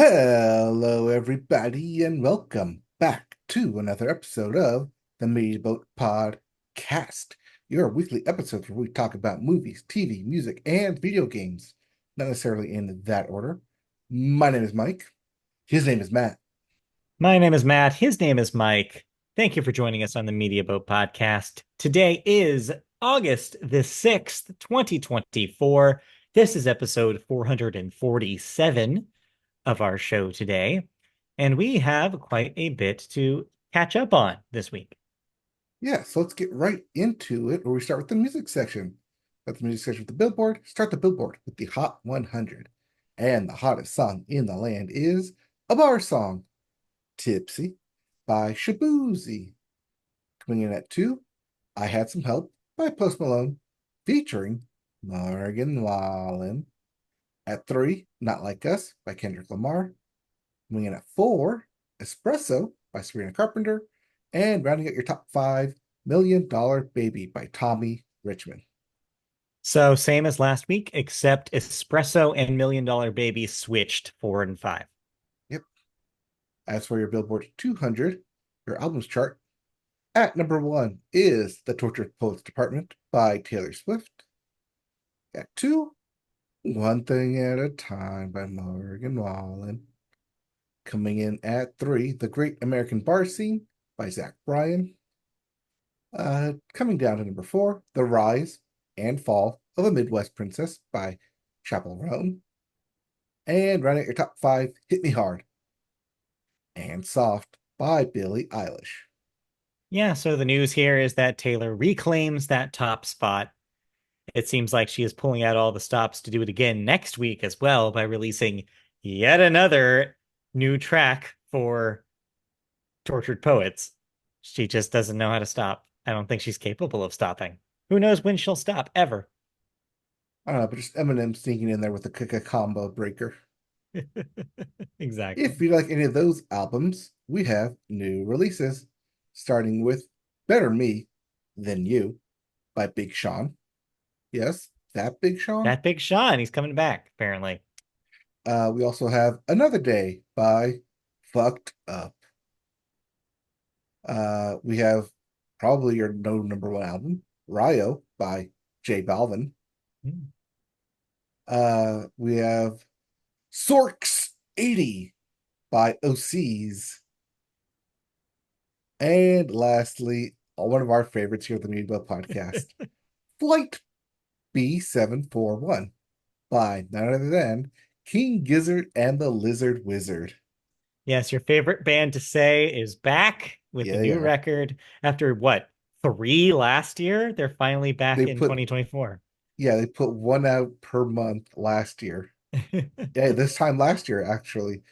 Hello, everybody, and welcome back to another episode of the Media Boat Podcast, your weekly episode where we talk about movies, TV, music, and video games, not necessarily in that order. My name is Mike. His name is Matt. My name is Matt. His name is Mike. Thank you for joining us on the Media Boat Podcast. Today is August the 6th, 2024. This is episode 447 of our show today, and we have quite a bit to catch up on this week. Yeah, so let's get right into it, where we start with the music section. That's the music section with the Billboard. Start the Billboard with the Hot 100. And the hottest song in the land is a bar song, Tipsy by Shaboozey. Coming in at 2, I Had Some Help by Post Malone, featuring Morgan Wallen. At 3, Not Like Us by Kendrick Lamar. Coming in at 4, Espresso by Sabrina Carpenter. And rounding out your top 5, $1 Million Baby by Tommy Richmond. So, same as last week, except Espresso and $1 Million Baby switched 4 and 5. Yep. As for your Billboard 200, your albums chart, at number 1 is The Tortured Poets Department by Taylor Swift. At 2, One Thing at a Time by Morgan Wallen. Coming in at 3, The Great American Bar Scene by Zach Bryan. Coming down to number 4, The Rise and Fall of a Midwest Princess by Chapel Roan. And rounding out your top 5, Hit Me Hard and Soft by Billie Eilish. Yeah, so the news here is that Taylor reclaims that top spot. It seems like she is pulling out all the stops to do it again next week as well by releasing yet another new track for Tortured Poets. She just doesn't know how to stop. I don't think she's capable of stopping. Who knows when she'll stop ever? I don't know, but just Eminem sneaking in there with the combo breaker. Exactly. If you like any of those albums, we have new releases, starting with Better Me Than You by Big Sean. Yes, that Big Sean. That Big Sean, he's coming back, apparently. We also have Another Day by Fucked Up. We have probably your no number one album, Rio by J Balvin. Hmm. We have Sorks 80 by OCs. And lastly, one of our favorites here at the Media Boat Podcast, Flight B741 by none other than King Gizzard and the Lizard Wizard. Yes, your favorite band to say is back with Yeah, a they new are. record after what, three last year? They're finally back They in put 2024. they put one out per month last year. Yeah, this time last year, actually.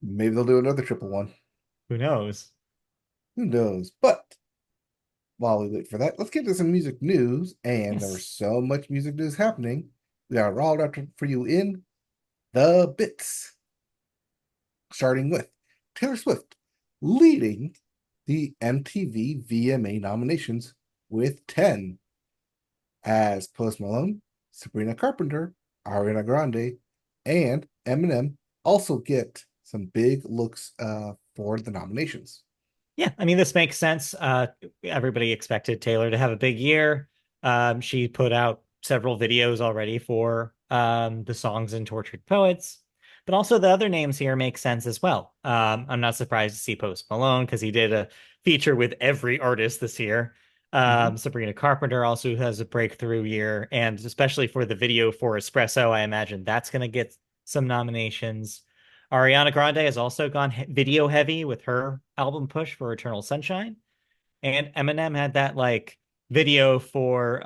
Maybe they'll do another triple one. Who knows? Who knows? But while we wait for that, let's get to some music news. And there was Yes. so much music news happening. We got it all out for you in the bits. Starting with Taylor Swift leading the MTV VMA nominations with 10, as Post Malone, Sabrina Carpenter, Ariana Grande, and Eminem also get some big looks for the nominations. Yeah, I mean, this makes sense. Everybody expected Taylor to have a big year. She put out several videos already for the songs in Tortured Poets, but also the other names here make sense as well. I'm not surprised to see Post Malone because he did a feature with every artist this year. Mhm. Sabrina Carpenter also has a breakthrough year, and especially for the video for Espresso, I imagine that's going to get some nominations. Ariana Grande has also gone video heavy with her album push for Eternal Sunshine. And Eminem had that like video for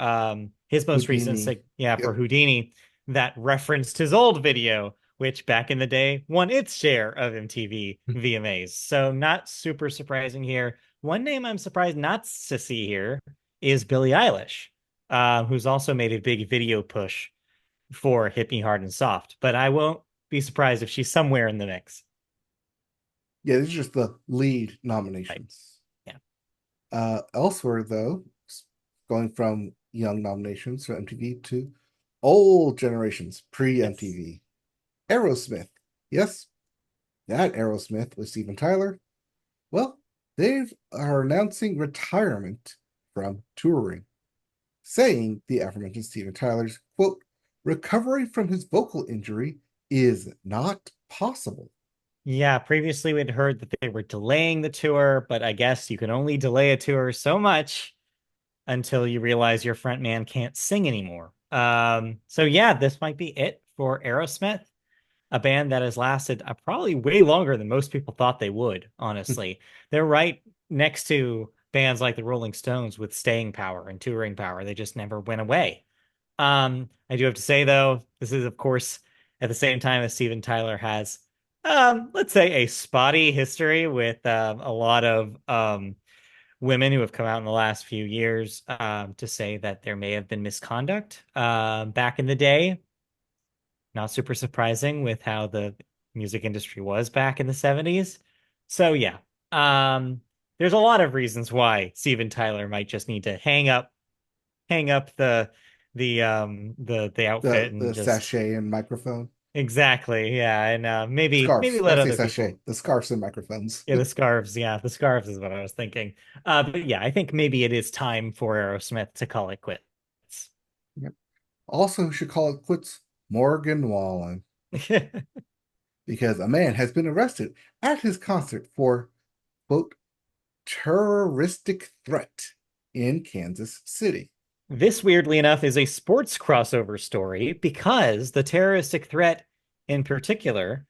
his most recent Houdini. for Yep. Houdini that referenced his old video, which back in the day won its share of MTV VMAs. So not super surprising here. One name I'm surprised not to see here is Billie Eilish, who's also made a big video push for Hit Me Hard and Soft, but I won't be surprised if she's somewhere in the mix. Yeah, these are just the lead Right. nominations. Yeah. Elsewhere, though, going from young nominations for MTV to old generations, pre Yes. MTV. Aerosmith. Yes, That Aerosmith with Steven Tyler, well, they are announcing retirement from touring, saying the aforementioned Steven Tyler's quote, recovery from his vocal injury is not possible. Yeah, previously we'd heard that they were delaying the tour, but I guess you can only delay a tour so much until you realize your front man can't sing anymore. So yeah, this might be it for Aerosmith, a band that has lasted probably way longer than most people thought they would, honestly. They're right next to bands like the Rolling Stones with staying power and touring power. They just never went away. I do have to say though, this is of course at the same time as Steven Tyler has let's say a spotty history with a lot of women who have come out in the last few years to say that there may have been misconduct back in the day. Not super surprising with how the music industry was back in the 70s. So yeah, there's a lot of reasons why Steven Tyler might just need to hang up the outfit and The just sachet and microphone. exactly, yeah, and maybe Scarves. let I say other sachet. people. The scarves and microphones. Yeah, the scarves. Yeah, the scarves is what I was thinking. But yeah, I think maybe it is time for Aerosmith to call it quits. Yep. Also, should call it quits Morgan Wallen because a man has been arrested at his concert for, quote, terroristic threat in Kansas City. This, weirdly enough, is a sports crossover story because the terroristic threat in particular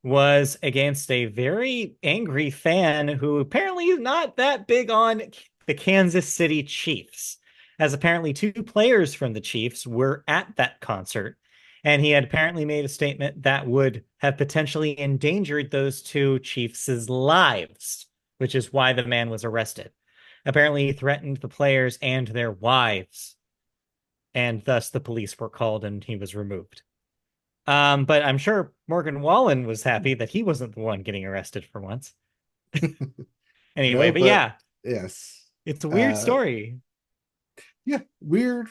was against a very angry fan who apparently is not that big on the Kansas City Chiefs, as apparently two players from the Chiefs were at that concert. And he had apparently made a statement that would have potentially endangered those two Chiefs' lives, which is why the man was arrested. Apparently, he threatened the players and their wives, and thus the police were called and he was removed. But I'm sure Morgan Wallen was happy that he wasn't the one getting arrested for once. Anyway, No, but but yeah, yes. it's a weird Uh story. yeah, weird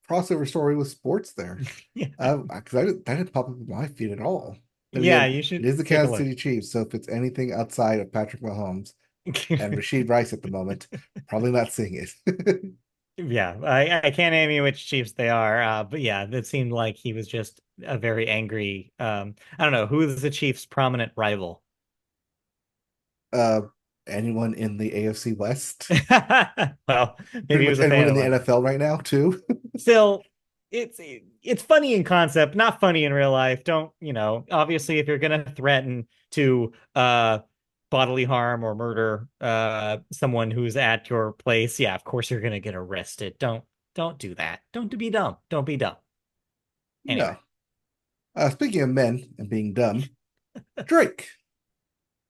crossover story with sports there. Yeah, Because that didn't pop up in my feed at all. Then yeah, again, you it should is the take a Kansas look. City Chiefs, so if it's anything outside of Patrick Mahomes and Rashid Rice at the moment, probably not seeing it. Yeah, I can't name you which Chiefs they are, but yeah, it seemed like he was just a very angry. I don't know who is the Chiefs' prominent rival. uh Anyone in the AFC West? Well, maybe Pretty he much was a anyone fan in of the one. NFL right now, too. Still, it's it's funny in concept, not funny in real life. Don't, obviously if you're gonna threaten to bodily harm or murder someone who's at your place, yeah, of course you're gonna get arrested. Don't do that. Don't be dumb. Don't be dumb. Anyway. No. Speaking of men and being dumb, Drake.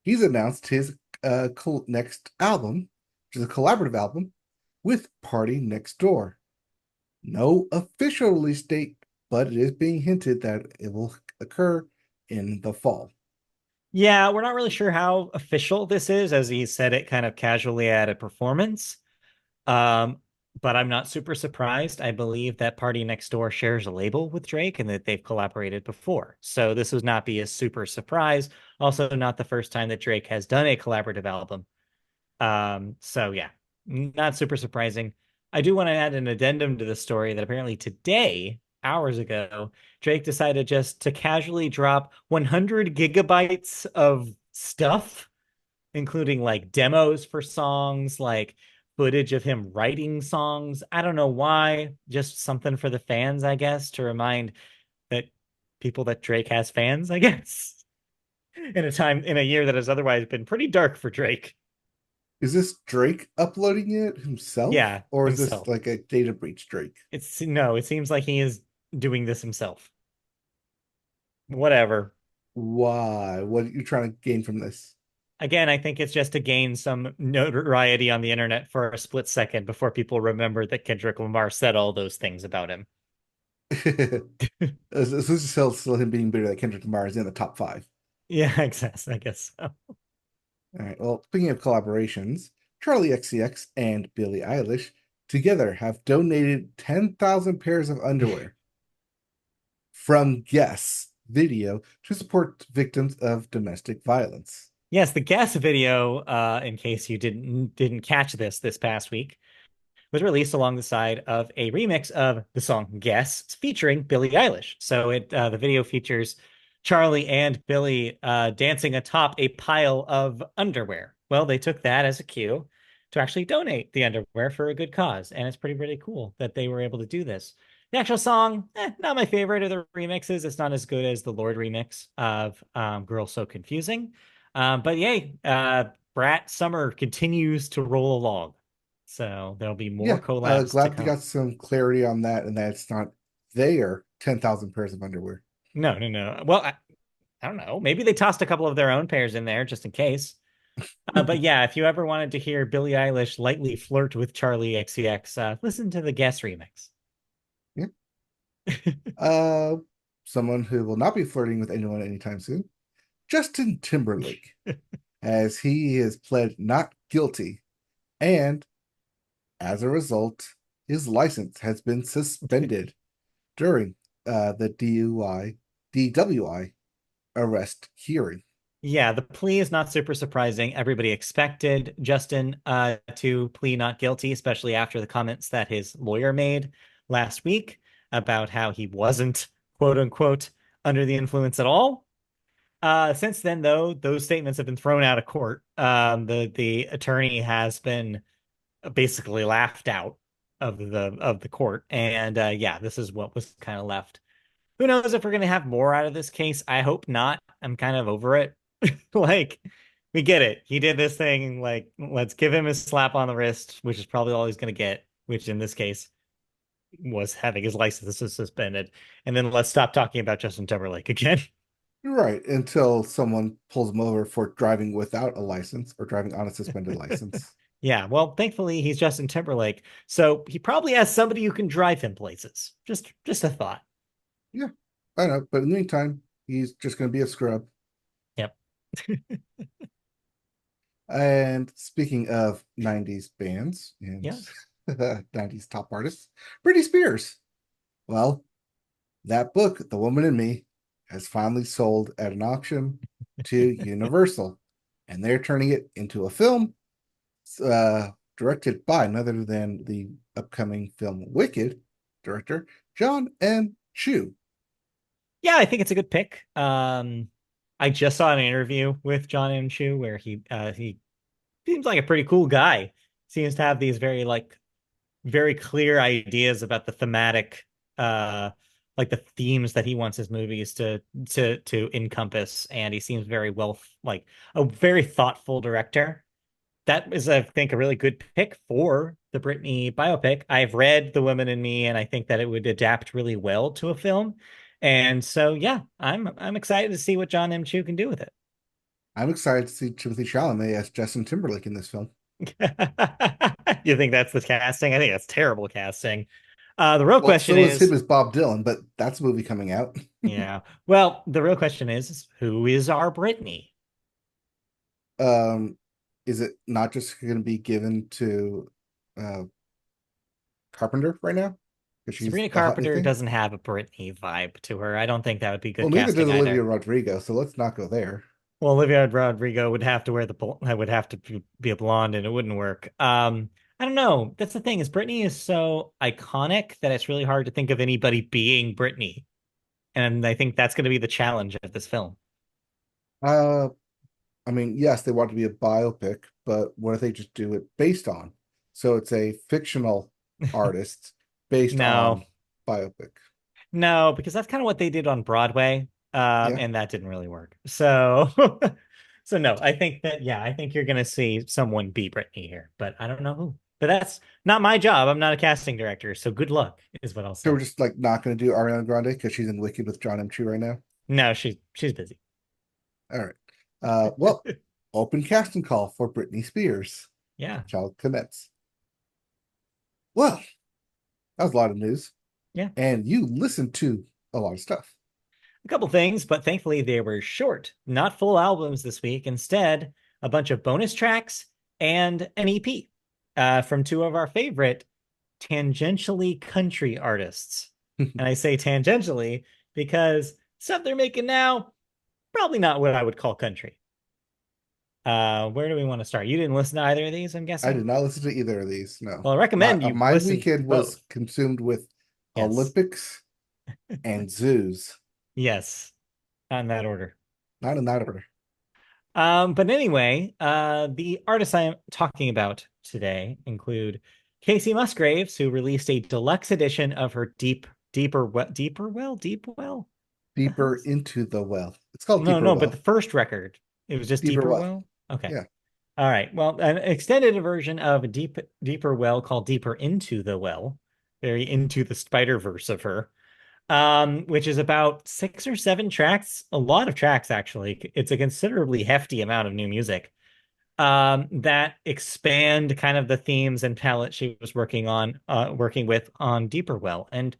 He's announced his next album, which is a collaborative album with Party Next Door. No official release date, but it is being hinted that it will occur in the fall. Yeah, we're not really sure how official this is, as he said it kind of casually at a performance. Um, but I'm not super surprised. I believe that Party Next Door shares a label with Drake and that they've collaborated before. So this would not be a super surprise. Also, not the first time that Drake has done a collaborative album. So yeah, not super surprising. I do want to add an addendum to the story that apparently today, hours ago, Drake decided just to casually drop 100 gigabytes of stuff, including like demos for songs, like footage of him writing songs. I don't know why, just something for the fans, I guess, to remind that people that Drake has fans, I guess, in a year that has otherwise been pretty dark for Drake. Is this Drake uploading it himself, Yeah, or is this himself. like a data breach Drake? It's no, it seems like he is doing this himself. Whatever. Why? What are you trying to gain from this? Again, I think it's just to gain some notoriety on the internet for a split second before people remember that Kendrick Lamar said all those things about him. This is still him being bitter that Kendrick Lamar is in the top five. Yeah, I guess so. All right. Well, speaking of collaborations, Charlie XCX and Billie Eilish together have donated 10,000 pairs of underwear from guess video to support victims of domestic violence. Yes, the Guess video, in case you didn't catch this past week, was released along the side of a remix of the song Guess featuring Billie Eilish. So the video features Charlie and Billie dancing atop a pile of underwear. Well, they took that as a cue to actually donate the underwear for a good cause, and it's pretty cool that they were able to do this. The actual song, not my favorite of the remixes. It's not as good as the Lorde remix of Girl So Confusing. But yay, Brat Summer continues to roll along. So there'll be more Yeah, collabs to glad we come. got some clarity on that and that it's not their 10,000 pairs of underwear. No. Well, I don't know. Maybe they tossed a couple of their own pairs in there just in case. But yeah, if you ever wanted to hear Billie Eilish lightly flirt with Charlie XCX, listen to the Guess remix. Yeah. Uh, Someone who will not be flirting with anyone anytime soon, Justin Timberlake, as he has pled not guilty, and as a result, his license has been suspended during the DWI arrest hearing. Yeah, the plea is not super surprising. Everybody expected Justin to plea not guilty, especially after the comments that his lawyer made last week about how he wasn't, quote unquote, under the influence at all. Since then, though, those statements have been thrown out of court. The attorney has been basically laughed out of the court, and yeah, this is what was kind of left. Who knows if we're gonna have more out of this case? I hope not. I'm kind of over it. Like, we get it. He did this thing. Like, let's give him a slap on the wrist, which is probably all he's gonna get. Which in this case was having his license suspended, and then let's stop talking about Justin Timberlake again. Right, until someone pulls him over for driving without a license or driving on a suspended license. Yeah, well, thankfully he's Justin Timberlake, so he probably has somebody who can drive him places. Just a thought. Yeah, I know, but in the meantime, he's just going to be a scrub. Yep. And speaking of 90s bands and Yeah. 90s top artists, Britney Spears. Well, that book, The Woman in Me, has finally sold at an auction to Universal, and they're turning it into a film directed by none other than the upcoming film Wicked director, John M. Chu. Yeah, I think it's a good pick. I just saw an interview with John M. Chu where he seems like a pretty cool guy. Seems to have these very clear ideas about the thematic like the themes that he wants his movies to encompass, and he seems very well, like a very thoughtful director. That is, I think, a really good pick for the Britney biopic. I've read The Woman in Me, and I think that it would adapt really well to a film. And so, yeah, I'm excited to see what John M. Chu can do with it. I'm excited to see Timothy Chalamet as Justin Timberlake in this film. You think that's the casting? I think that's terrible casting. The real Well, question so is him is, as Bob Dylan, but that's a movie coming out. yeah. Well, the real question is who is our Britney? um, is it not just going to be given to uh, Carpenter right now? Because she's Sabrina the hot new Carpenter thing? doesn't have a Britney vibe to her. I don't think that would be Well, good neither does casting Olivia either. Rodrigo, so let's not go there. Well, Olivia Rodrigo would have to wear would have to be a blonde, and it wouldn't work. I don't know. That's the thing is Britney is so iconic that it's really hard to think of anybody being Britney, and I think that's going to be the challenge of this film. Uh, I mean, yes, they want to be a biopic, but what if they just do it based on? So it's a fictional artist based No, on biopic. no, because that's kind of what they did on Broadway, Yeah. and that didn't really work. So, so no, I think that yeah, I think you're going to see someone be Britney here, but I don't know who. But that's not my job. I'm not a casting director, so good luck is what I'll So we're say. just like not going to do Ariana Grande because she's in Wicked with John M. Chu right now. No, she's busy. All right. Well, open casting call for Britney Spears. Yeah, Shall commence. Well, that was a lot of news, yeah. and you listened to a lot of stuff. A couple things, but thankfully they were short, not full albums this week. Instead, a bunch of bonus tracks and an EP from two of our favorite tangentially country artists. And I say tangentially because Stuff they're making now, probably not what I would call country. Where do we want to start? You didn't listen to either of these, I'm I guessing. did not listen to either of these. No, Well, I recommend you my listen to weekend was both. consumed with Yes. Olympics and zoos. Yes. Not in that order. Not in that order. But anyway, the artists I'm talking about today include Kacey Musgraves, who released a deluxe edition of her Deeper Well. The hell Deeper is into the well. It's called no, Deeper no, but the Well. first record, it was just Deeper Deeper Well. Well. Okay. Yeah. All right. Well, an extended version of a Deeper Well called Deeper Into the Well, very into the Spider-Verse of her, which is about 6 or 7 tracks, a lot of tracks actually. It's a considerably hefty amount of new music that expand kind of the themes and palette she was working with on Deeper Well. And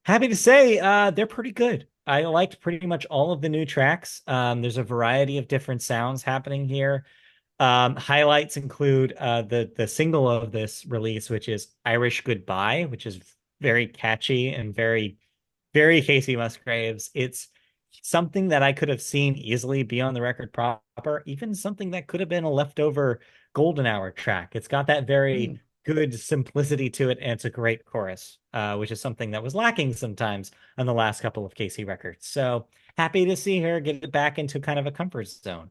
happy to say, they're pretty good. I liked pretty much all of the new tracks. There's a variety of different sounds happening here. Highlights include the single of this release, which is Irish Goodbye, which is very catchy and very Kacey Musgraves. It's something that I could have seen easily be on the record proper, even something that could have been a leftover Golden Hour track. It's got that very Hmm. good simplicity to it, and it's a great chorus, which is something that was lacking sometimes on the last couple of Kacey records. So happy to see her get it back into kind of a comfort zone.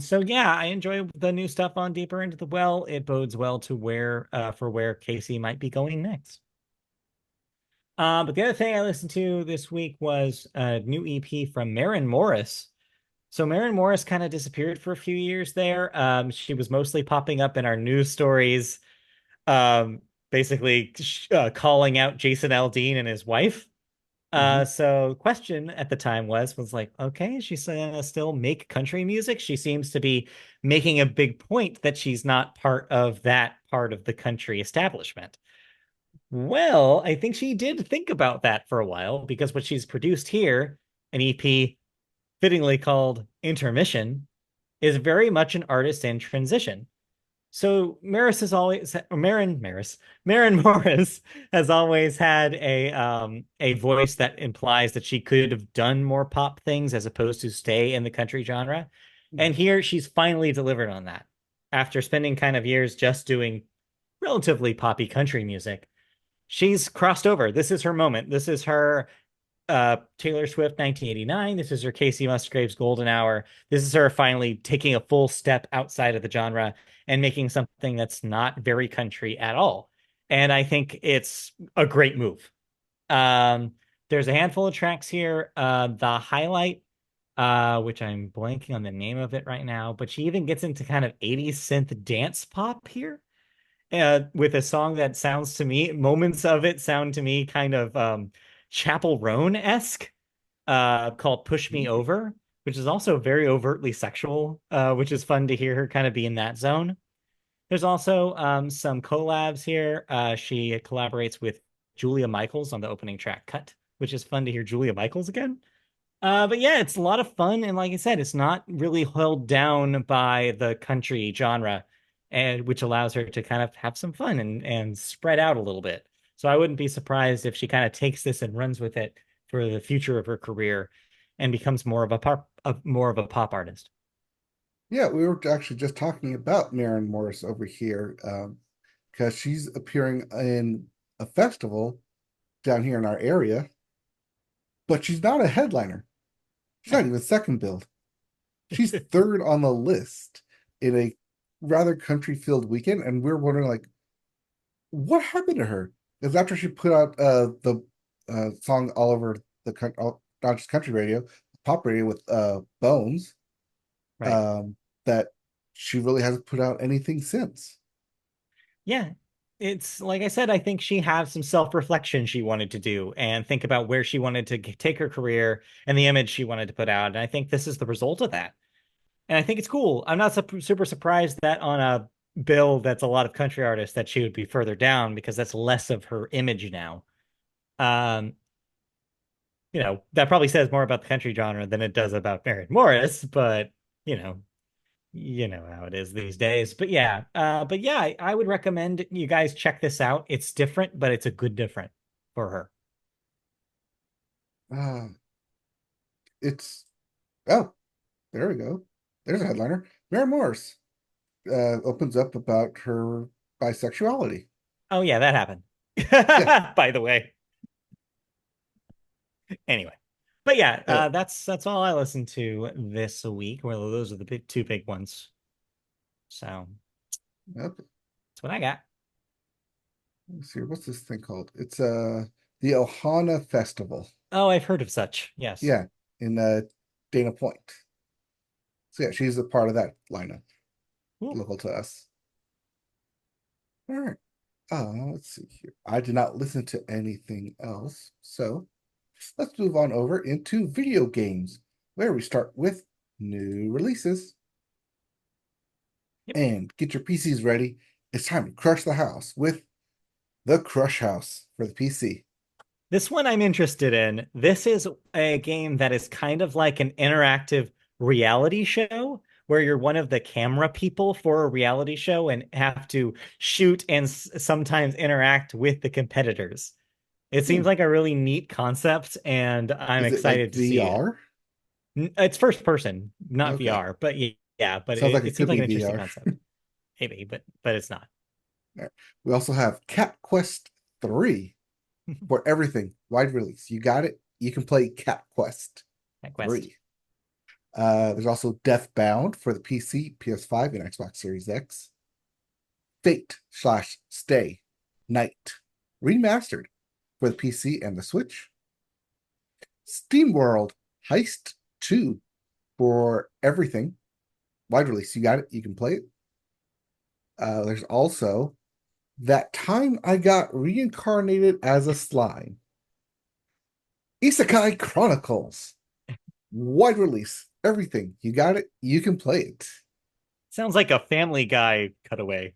So yeah, I enjoy the new stuff on Deeper Into the Well. It bodes well to where Kacey might be going next. But the other thing I listened to this week was a new EP from Maren Morris. So Maren Morris kind of disappeared for a few years there. She was mostly popping up in our news stories, um, basically calling out Jason Aldean and his wife. Hmm. So question at the time was like, okay, is she gonna still make country music? She seems to be making a big point that she's not part of that part of the country establishment. Well, I think she did think about that for a while because what she's produced here, an EP fittingly called Intermission, is very much an artist in transition. So Maris has always Maren Morris has always had a voice that implies that she could have done more pop things as opposed to stay in the country genre. And here she's finally delivered on that. After spending kind of years just doing relatively poppy country music, she's crossed over. This is her moment. This is her Taylor Swift 1989. This is her Kacey Musgraves Golden Hour. This is her finally taking a full step outside of the genre and making something that's not very country at all. And I think it's a great move. Um, there's a handful of tracks here. The highlight, which I'm blanking on the name of it right now, but she even gets into kind of 80s synth dance pop here with a song that sounds to me, moments of it sound to me kind of Chapel Roan-esque, called Push Me Over, which is also very overtly sexual, which is fun to hear her kind of be in that zone. There's also some collabs here. She collaborates with Julia Michaels on the opening track Cut, which is fun to hear Julia Michaels again. But yeah, it's a lot of fun. And like I said, it's not really held down by the country genre, and which allows her to kind of have some fun and spread out a little bit. So I wouldn't be surprised if she kind of takes this and runs with it for the future of her career and becomes more of a pop artist. Yeah, we were actually just talking about Maren Morris over here because she's appearing in a festival down here in our area, but she's not a headliner. She's No. not even second build. She's third on the list in a rather country-filled weekend, and we're wondering like, what happened to her? Because after she put out the song all over not just country radio, pop radio with Bones, Right. um, that she really hasn't put out anything since. Yeah. It's like I said, I think she had some self-reflection she wanted to do and think about where she wanted to take her career and the image she wanted to put out. And I think this is the result of that. And I think it's cool. I'm not super surprised that on a bill that's a lot of country artists that she would be further down because that's less of her image now. Um, that probably says more about the country genre than it does about Maren Morris, but you know, you know how it is these days. But yeah, I would recommend you guys check this out. It's different, but it's a good different for her. Uh, it's oh, there we go. There's a headliner. Maren Morris opens up about her bisexuality. Oh yeah, that happened. Yeah. By the way. Anyway. But yeah, Uh, that's all I listened to this week. Well, those are the two big ones. So yep. that's what I got. Let's see. What's this thing called? It's the Ohana Festival. Oh, I've heard of such. Yes. Yeah, in Dana Point. So yeah, she's a part of that lineup, Cool. local to us. All right. Let's see here. I did not listen to anything else, so let's move on over into video games, where we start with new releases. Yep. And get your PCs ready. It's time to crush the house with the Crush House for the PC. This one I'm interested in. This is a game that is kind of like an interactive reality show where you're one of the camera people for a reality show and have to shoot and sometimes interact with the competitors. It seems Hmm. like a really neat concept, and I'm Is it like excited to see it. VR? It's first person, not Okay. VR, but yeah, but Sounds like it it seems could like be an interesting VR. concept. Maybe, but it's not. Right. We also have Cat Quest 3 for everything. Wide release. You got it. You can play Cat Quest That quest. 3. There's also Deathbound for the PC, PS5, and Xbox Series X. Fate slash Stay Night remastered for the PC and the Switch. SteamWorld Heist 2 for everything. Wide release. You got it. You can play it. There's also That Time I Got Reincarnated as a Slime. Isekai Chronicles. Wide release. Everything. You got it. You can play it. Sounds like a Family Guy cutaway.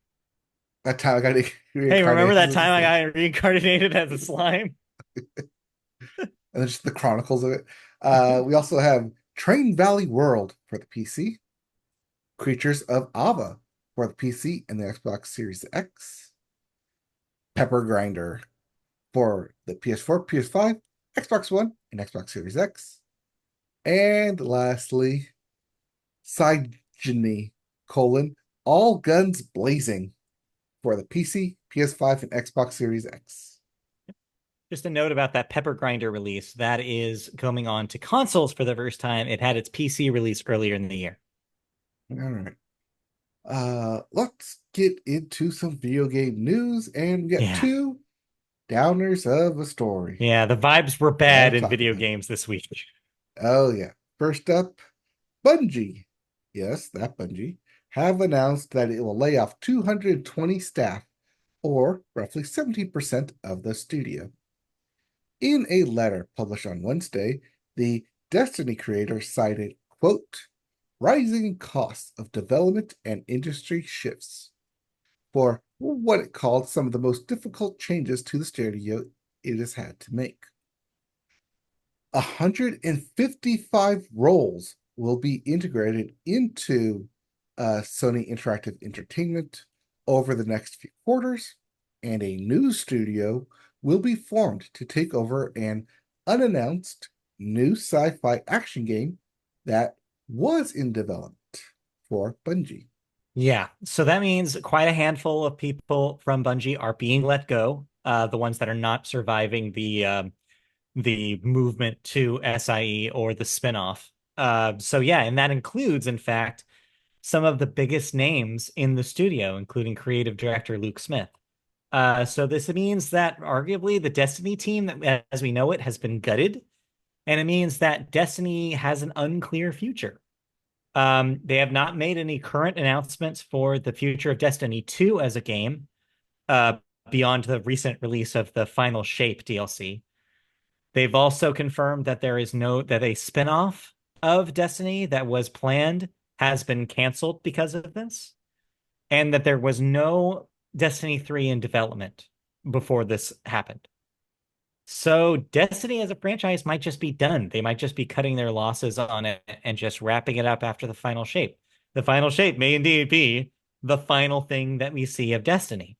That time I got Hey, remember reincarnated that as a time I slime. got reincarnated as a slime? And then just the chronicles of it. We also have Train Valley World for the PC. Creatures of Ava for the PC and the Xbox Series X. Pepper Grinder for the PS4, PS5, Xbox One, and Xbox Series X. And lastly, Sigeny, All Guns Blazing for the PC, PS5, and Xbox Series X. Just a note about that Pepper Grinder release. That is coming on to consoles for the first time. It had its PC release earlier in the year. All right. Let's get into some video game news, and we got Yeah. two downers of a story Yeah, the vibes were I bad want to in talk video about. games this week. Oh yeah. First up, Bungie. Yes, that Bungie have announced that it will lay off 220 staff, or roughly 70% of the studio. In a letter published on Wednesday, the Destiny creator cited, quote, rising costs of development and industry shifts for what it called some of the most difficult changes to the studio it has had to make. 155 roles will be integrated into Sony Interactive Entertainment over the next few quarters, and a new studio will be formed to take over an unannounced new sci-fi action game that was in development for Bungie. Yeah, so that means quite a handful of people from Bungie are being let go. The ones that are not surviving the movement to SIE or the spinoff. So yeah, and that includes, in fact, some of the biggest names in the studio, including creative director Luke Smith. So this means that arguably the Destiny team, that as we know it, has been gutted, and it means that Destiny has an unclear future. They have not made any current announcements for the future of Destiny 2 as a game, uh, beyond the recent release of the Final Shape DLC. They've also confirmed that that a spinoff of Destiny that was planned has been canceled because of this, and that there was no Destiny 3 in development before this happened. So Destiny as a franchise might just be done. They might just be cutting their losses on it and just wrapping it up after the final shape. The final shape may indeed be the final thing that we see of Destiny.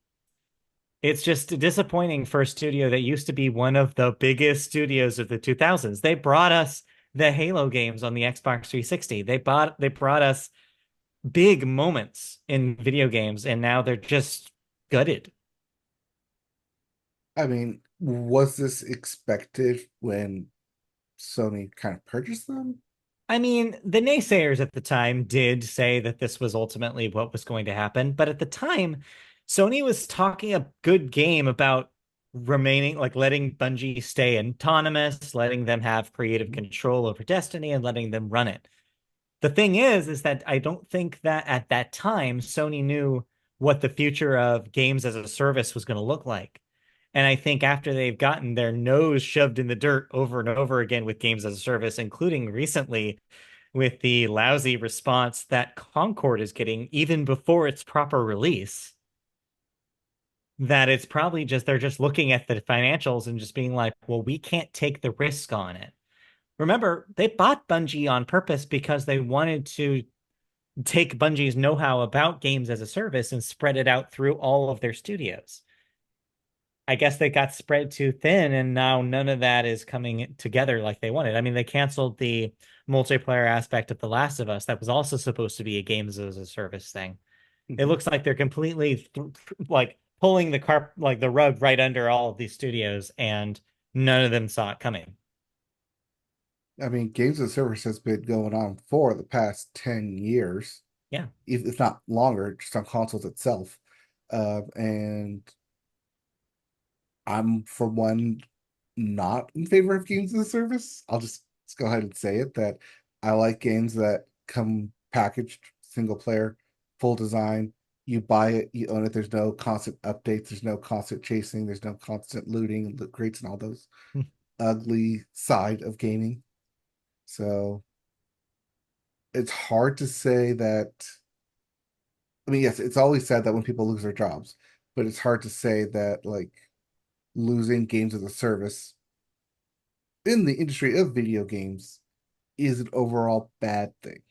It's just disappointing for a studio that used to be one of the biggest studios of the 2000s. They brought us the Halo games on the Xbox 360. They brought us big moments in video games, and now they're just gutted. I mean, was this expected when Sony kind of purchased them? I mean, the naysayers at the time did say that this was ultimately what was going to happen, but at the time, Sony was talking a good game about remaining, like letting Bungie stay autonomous, letting them have creative control over Destiny, and letting them run it. The thing is that I don't think that at that time Sony knew what the future of games as a service was going to look like. And I think after they've gotten their nose shoved in the dirt over and over again with games as a service, including recently with the lousy response that Concord is getting even before its proper release, that it's probably just they're just looking at the financials and just being like, well, we can't take the risk on it. Remember, they bought Bungie on purpose because they wanted to take Bungie's know-how about games as a service and spread it out through all of their studios. I guess they got spread too thin, and now none of that is coming together like they wanted. I mean, they canceled the multiplayer aspect of The Last of Us that was also supposed to be a games as a service thing. It Mhm. looks like they're completely like pulling the rug right under all of these studios, and none of them saw it coming. I mean, games as a service has been going on for the past 10 years, Yeah. if not longer, just on consoles itself. And I'm, for one, not in favor of games as a service. Let's go ahead and say it that I like games that come packaged, single player, full design. You buy it, you own it. There's no constant updates, there's no constant chasing, there's no constant looting and loot crates and all those ugly side of gaming. So it's hard to say that. I mean, yes, it's always sad that when people lose their jobs, but it's hard to say that like losing games as a service in the industry of video games is an overall bad thing.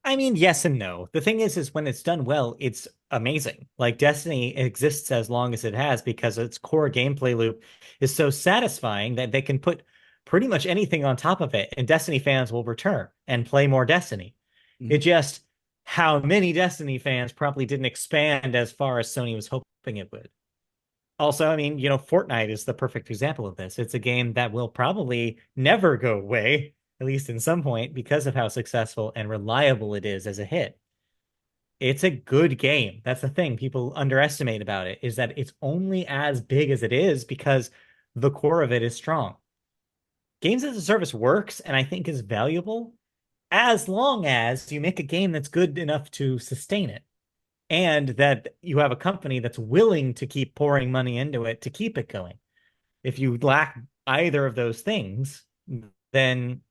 I mean, yes and no. The thing is when it's done well, it's amazing. Like Destiny exists as long as it has because its core gameplay loop is so satisfying that they can put pretty much anything on top of it, and Destiny fans will return and play more Destiny. It Mhm. just how many Destiny fans probably didn't expand as far as Sony was hoping it would. Also, I mean, Fortnite is the perfect example of this. It's a game that will probably never go away, at least in some point, because of how successful and reliable it is as a hit. It's a good game. That's the thing people underestimate about it, is that it's only as big as it is because the core of it is strong. Games as a service works and I think is valuable as long as you make a game that's good enough to sustain it and that you have a company that's willing to keep pouring money into it to keep it going. If you lack either of those things, then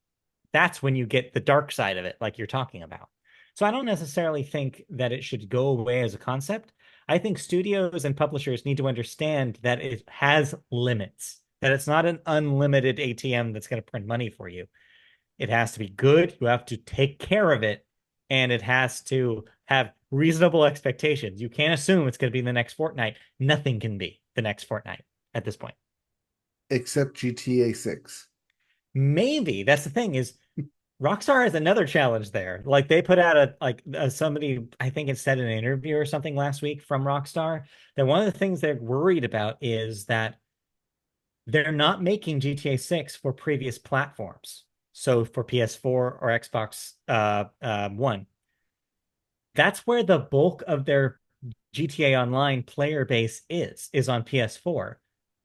that's when you get the dark side of it, like you're talking about. So I don't necessarily think that it should go away as a concept. I think studios and publishers need to understand that it has limits, that it's not an unlimited ATM that's going to print money for you. It has to be good. You have to take care of it, and it has to have reasonable expectations. You can't assume it's going to be the next Fortnite. Nothing can be the next Fortnite at this point. Except GTA 6. Maybe that's the thing is Rockstar has another challenge there. Like they put out somebody I think it said in an interview or something last week from Rockstar that one of the things they're worried about is that they're not making GTA 6 for previous platforms. So for PS4 or Xbox One. That's where the bulk of their GTA Online player base is on PS4.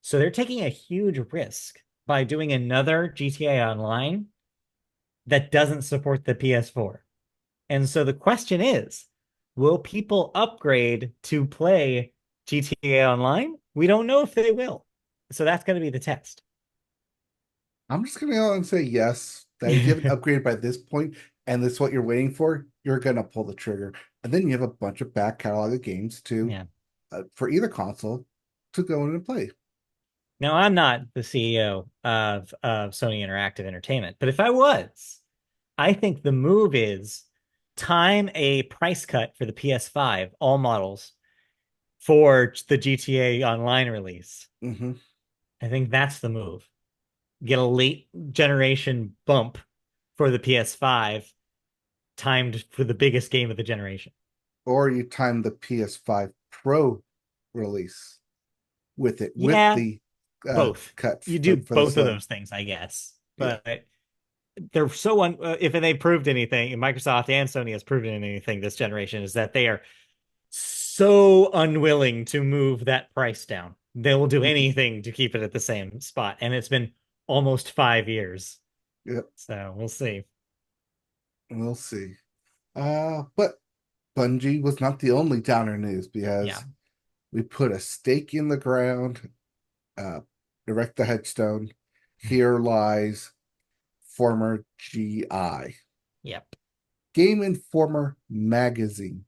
So they're taking a huge risk by doing another GTA Online that doesn't support the PS4. And so the question is, will people upgrade to play GTA Online? We don't know if they will. So that's going to be the test. I'm just gonna go and say yes. That if you haven't upgraded by this point and that's what you're waiting for, you're gonna pull the trigger. And then you have a bunch of back catalog of games to Yeah. for either console to go in and play. Now, I'm not the CEO of Sony Interactive Entertainment, but if I was, I think the move is time a price cut for the PS5, all models, for the GTA Online release. Hmm. I think that's the move. Get a late generation bump for the PS5, timed for the biggest game of the generation. Or you time the PS5 Pro release with it, with Yeah, the both. cut You do for the both of Slim. those things, I guess. Yeah. But they're so if they proved anything, and Microsoft and Sony has proven anything this generation, is that they are so unwilling to move that price down. They will do anything to keep it at the same spot, and it's been almost 5 years. Yep. So we'll see. We'll see. But Bungie was not the only downer news Yeah. because we put a stake in the ground, uh, erect the headstone. Here lies former GI. Yep. Game Informer magazine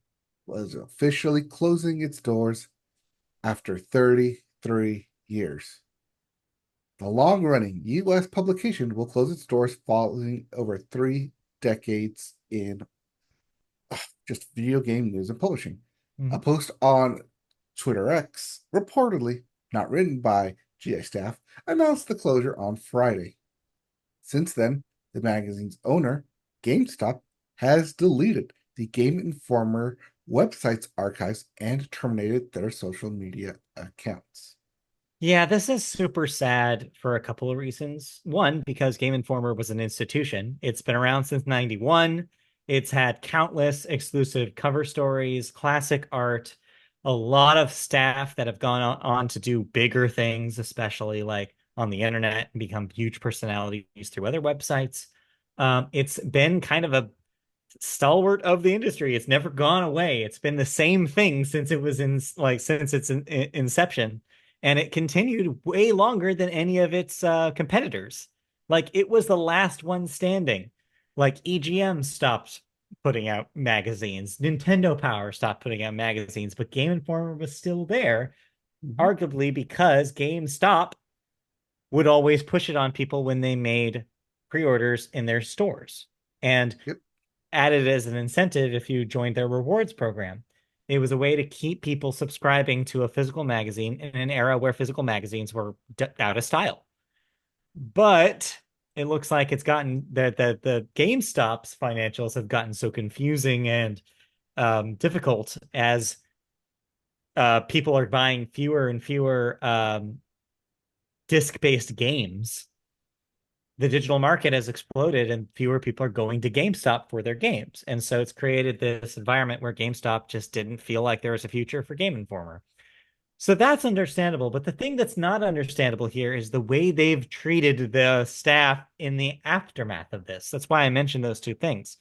was officially closing its doors after 33 years. The long running U.S. publication will close its doors following over 3 decades in just video game news and publishing. A Mhm. post on Twitter X, reportedly not written by GI staff, announced the closure on Friday. Since then, the magazine's owner, GameStop, has deleted the Game Informer website's archives and terminated their social media accounts. Yeah, this is super sad for a couple of reasons. One, because Game Informer was an institution. It's been around since 91. It's had countless exclusive cover stories, classic art, a lot of staff that have gone on to do bigger things, especially like on the internet and become huge personalities through other websites. It's been kind of a stalwart of the industry. It's never gone away. It's been the same thing since it was since its inception, and it continued way longer than any of its competitors. Like it was the last one standing. Like EGM stopped putting out magazines, Nintendo Power stopped putting out magazines, but Game Informer was still there, Mhm. arguably because GameStop would always push it on people when they made pre-orders in their stores. And Yep. added as an incentive if you joined their rewards program. It was a way to keep people subscribing to a physical magazine in an era where physical magazines were out of style. But it looks like it's gotten that the GameStop's financials have gotten so confusing and difficult as people are buying fewer and fewer disc-based games. The digital market has exploded and fewer people are going to GameStop for their games. And so it's created this environment where GameStop just didn't feel like there was a future for Game Informer. So that's understandable. But the thing that's not understandable here is the way they've treated the staff in the aftermath of this. That's why I mentioned those two things.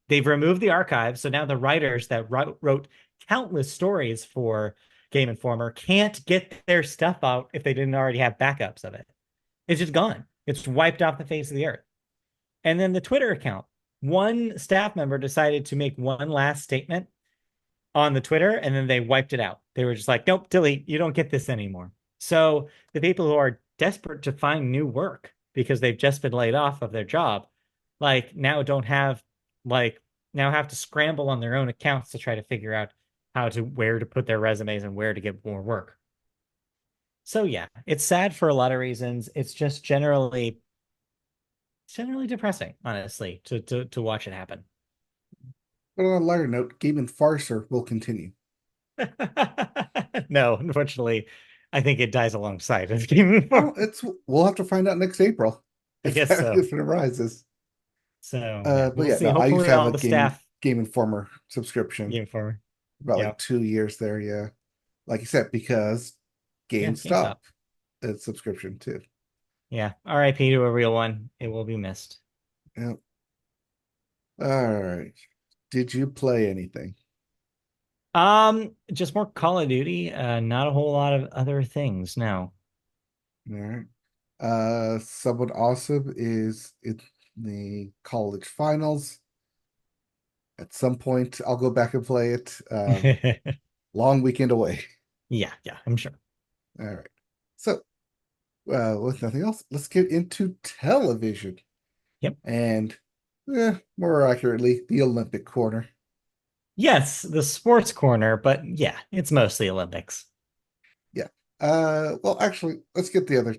They've removed the archives. So now the writers that wrote countless stories for Game Informer can't get their stuff out if they didn't already have backups of it. It's just gone. It's wiped off the face of the earth. And then the Twitter account. One staff member decided to make one last statement on the Twitter and then they wiped it out. They were just like, nope, delete. You don't get this anymore. So the people who are desperate to find new work because they've just been laid off of their job, like now don't have like now have to scramble on their own accounts to try to figure out how to where to put their resumes and where to get more work. So yeah, it's sad for a lot of reasons. It's just generally depressing, honestly, to watch it happen. But on a lighter note, Game Enforcer will continue. No, unfortunately, I think it dies alongside of Game Well, Informer. it's we'll have to find out next April I if guess that so. if it arises. So yeah, But we'll yeah, see. no, I used Hopefully, to have all a the staff Game Informer subscription Game Informer. about Yeah, like 2 years there. Yeah, like you said, because yeah, GameStop GameStop. subscription too. Yeah, R.I.P. to a real one. It will be missed. Yeah. All right. Did you play anything? Just more Call of Duty. Not a whole lot of other things. No. All right. Someone awesome is in the college finals. At some point, I'll go back and play it. Long weekend away. Yeah, yeah, I'm sure. All right. So, with nothing else, let's get into television Yep. and, more accurately, the Olympic corner. Yes, the sports corner, but yeah, it's mostly Olympics. Yeah. Well, actually, let's get the other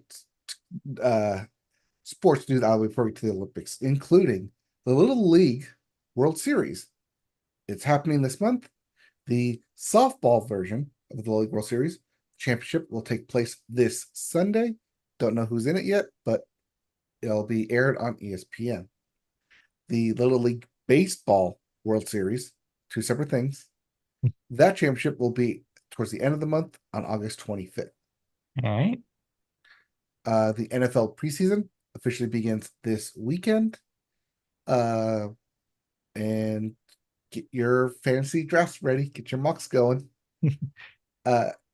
uh sports news out of the way before we get to the Olympics, including the Little League World Series. It's happening this month. The softball version of the Little League World Series championship will take place this Sunday. Don't know who's in it yet, but it'll be aired on ESPN. The Little League Baseball World Series, two separate things. That championship will be towards the end of the month on August 25th. All right. The NFL preseason officially begins this weekend. And get your fantasy drafts ready, get your mocks going. And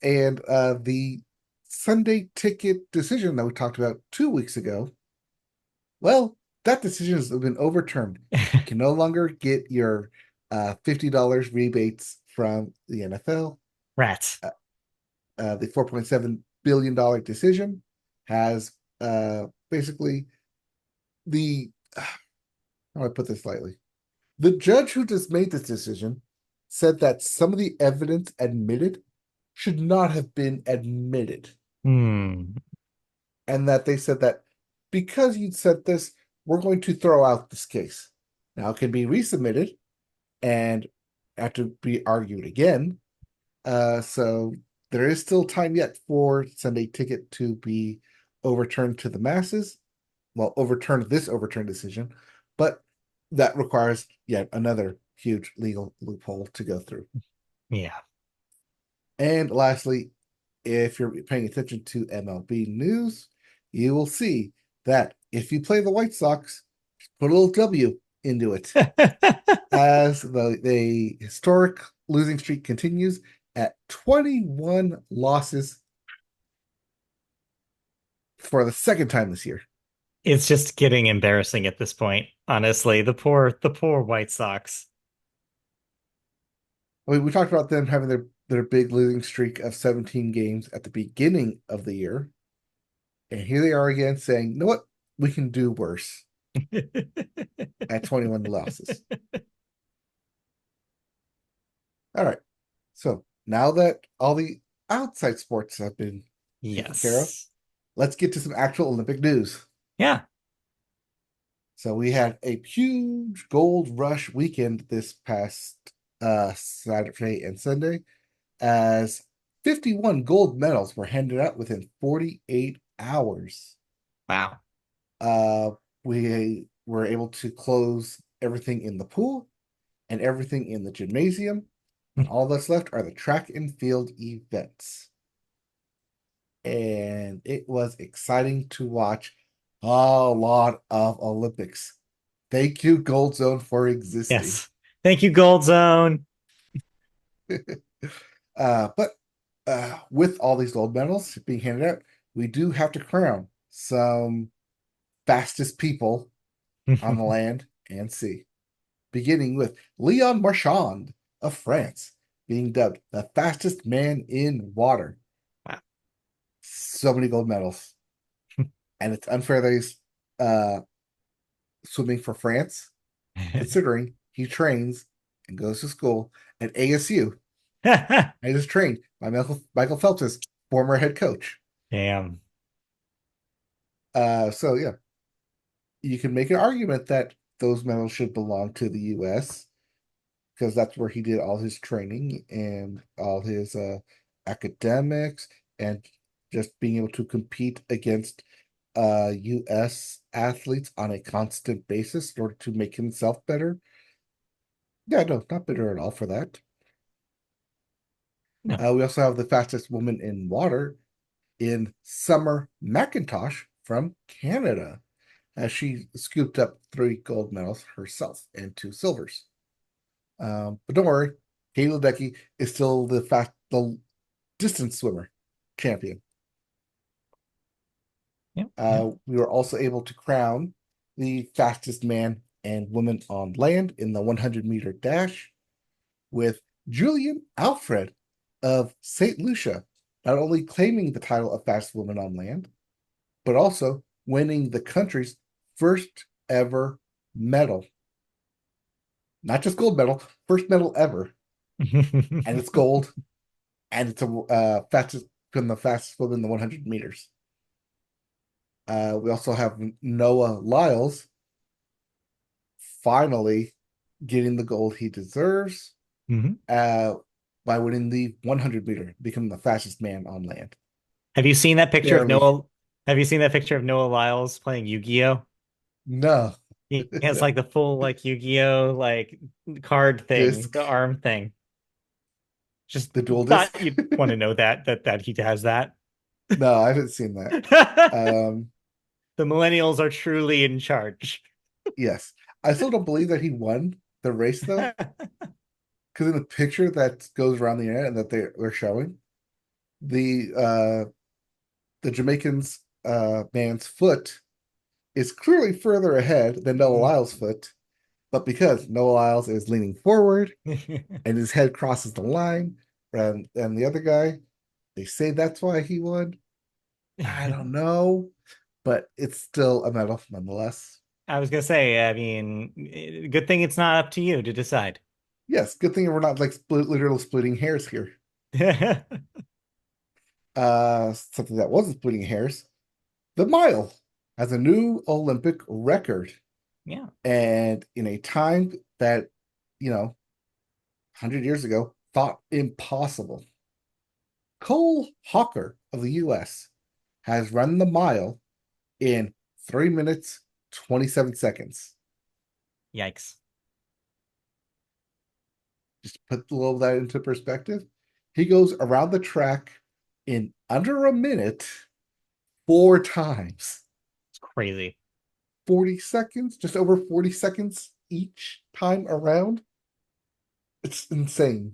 the Sunday ticket decision that we talked about 2 weeks ago, well, that decision has been overturned. You can no longer get your $50 rebates from the NFL. Rats. The $4.7 billion decision has basically how do I put this lightly? The judge who just made this decision said that some of the evidence admitted should not have been admitted. Hmm. And that they said that because you said this, we're going to throw out this case. Now it can be resubmitted and have to be argued again. So there is still time yet for Sunday Ticket to be overturned to the masses. Well, overturned decision, but that requires yet another huge legal loophole to go through. Yeah. And lastly, if you're paying attention to MLB news, you will see that if you play the White Sox, put a little W into it as the historic losing streak continues at 21 losses for the second time this year. It's just getting embarrassing at this point, honestly. The poor White Sox. I mean, we talked about them having their big losing streak of 17 games at the beginning of the year. And here they are again saying, you know what? We can do worse at 21 losses. All right. So now that all the outside sports have been taken care of, Yes. let's get to some actual Olympic news. Yeah. So we had a huge gold rush weekend this past Saturday and Sunday, as 51 gold medals were handed out within 48 hours. Wow. We were able to close everything in the pool and everything in the gymnasium, and all that's left are the track and field events. And it was exciting to watch a lot of Olympics. Thank you, Gold Zone, for existing. Yes. Thank you, Gold Zone. But with all these gold medals being handed out, we do have to crown some fastest people on the land and sea, beginning with Leon Marchand of France being dubbed the fastest man in water. Wow. So many gold medals. And it's unfair that he's swimming for France, considering he trains and goes to school at ASU and is trained by Michael Phelps' former head coach. Damn. So yeah, you can make an argument that those medals should belong to the U.S. because that's where he did all his training and all his academics and just being able to compete against U.S. athletes on a constant basis in order to make himself better. Yeah, no, not bitter at all for that. No. We also have the fastest woman in water in Summer McIntosh from Canada, as she scooped up 3 gold medals herself and 2 silvers. But don't worry, Katie Ledecky is still the distance swimmer champion. Yep. Yep. We were also able to crown the fastest man and woman on land in the 100-meter dash, with Julian Alfred of St. Lucia not only claiming the title of fastest woman on land, but also winning the country's first ever medal. Not just gold medal, first medal ever. And it's gold. And it's a fastest woman in the 100 meters. We also have Noah Lyles finally getting the gold he deserves Mhm. uh, by winning the 100 meter, becoming the fastest man on land. Have you seen that picture of Barely. Noah? Have you seen that picture of Noah Lyles playing Yu-Gi-Oh? No. He has like the full like Yu-Gi-Oh like card thing, Disc, the arm thing. Just the dual disc. thought you'd want to know that he has that. No, I haven't seen that. The Um, millennials are truly in charge. yes. I still don't believe that he won the race though, because in the picture that goes around the internet and that they're showing, the the Jamaican's man's foot is clearly further ahead than Noah Lyles' foot, but because Noah Lyles is leaning forward and his head crosses the line, and the other guy, they say that's why he won. I don't know, but it's still a medal nonetheless. I was gonna say, I mean, good thing it's not up to you to decide. Yes, good thing we're not like literally splitting hairs here. Something that wasn't splitting hairs, the mile has a new Olympic record. Yeah. And in a time that, 100 years ago, thought impossible, Cole Hawker of the US has run the mile in 3 minutes, 27 seconds. Yikes. Just put a little of that into perspective. He goes around the track in under a minute 4 times. It's crazy. 40 seconds, just over 40 seconds each time around. It's insane.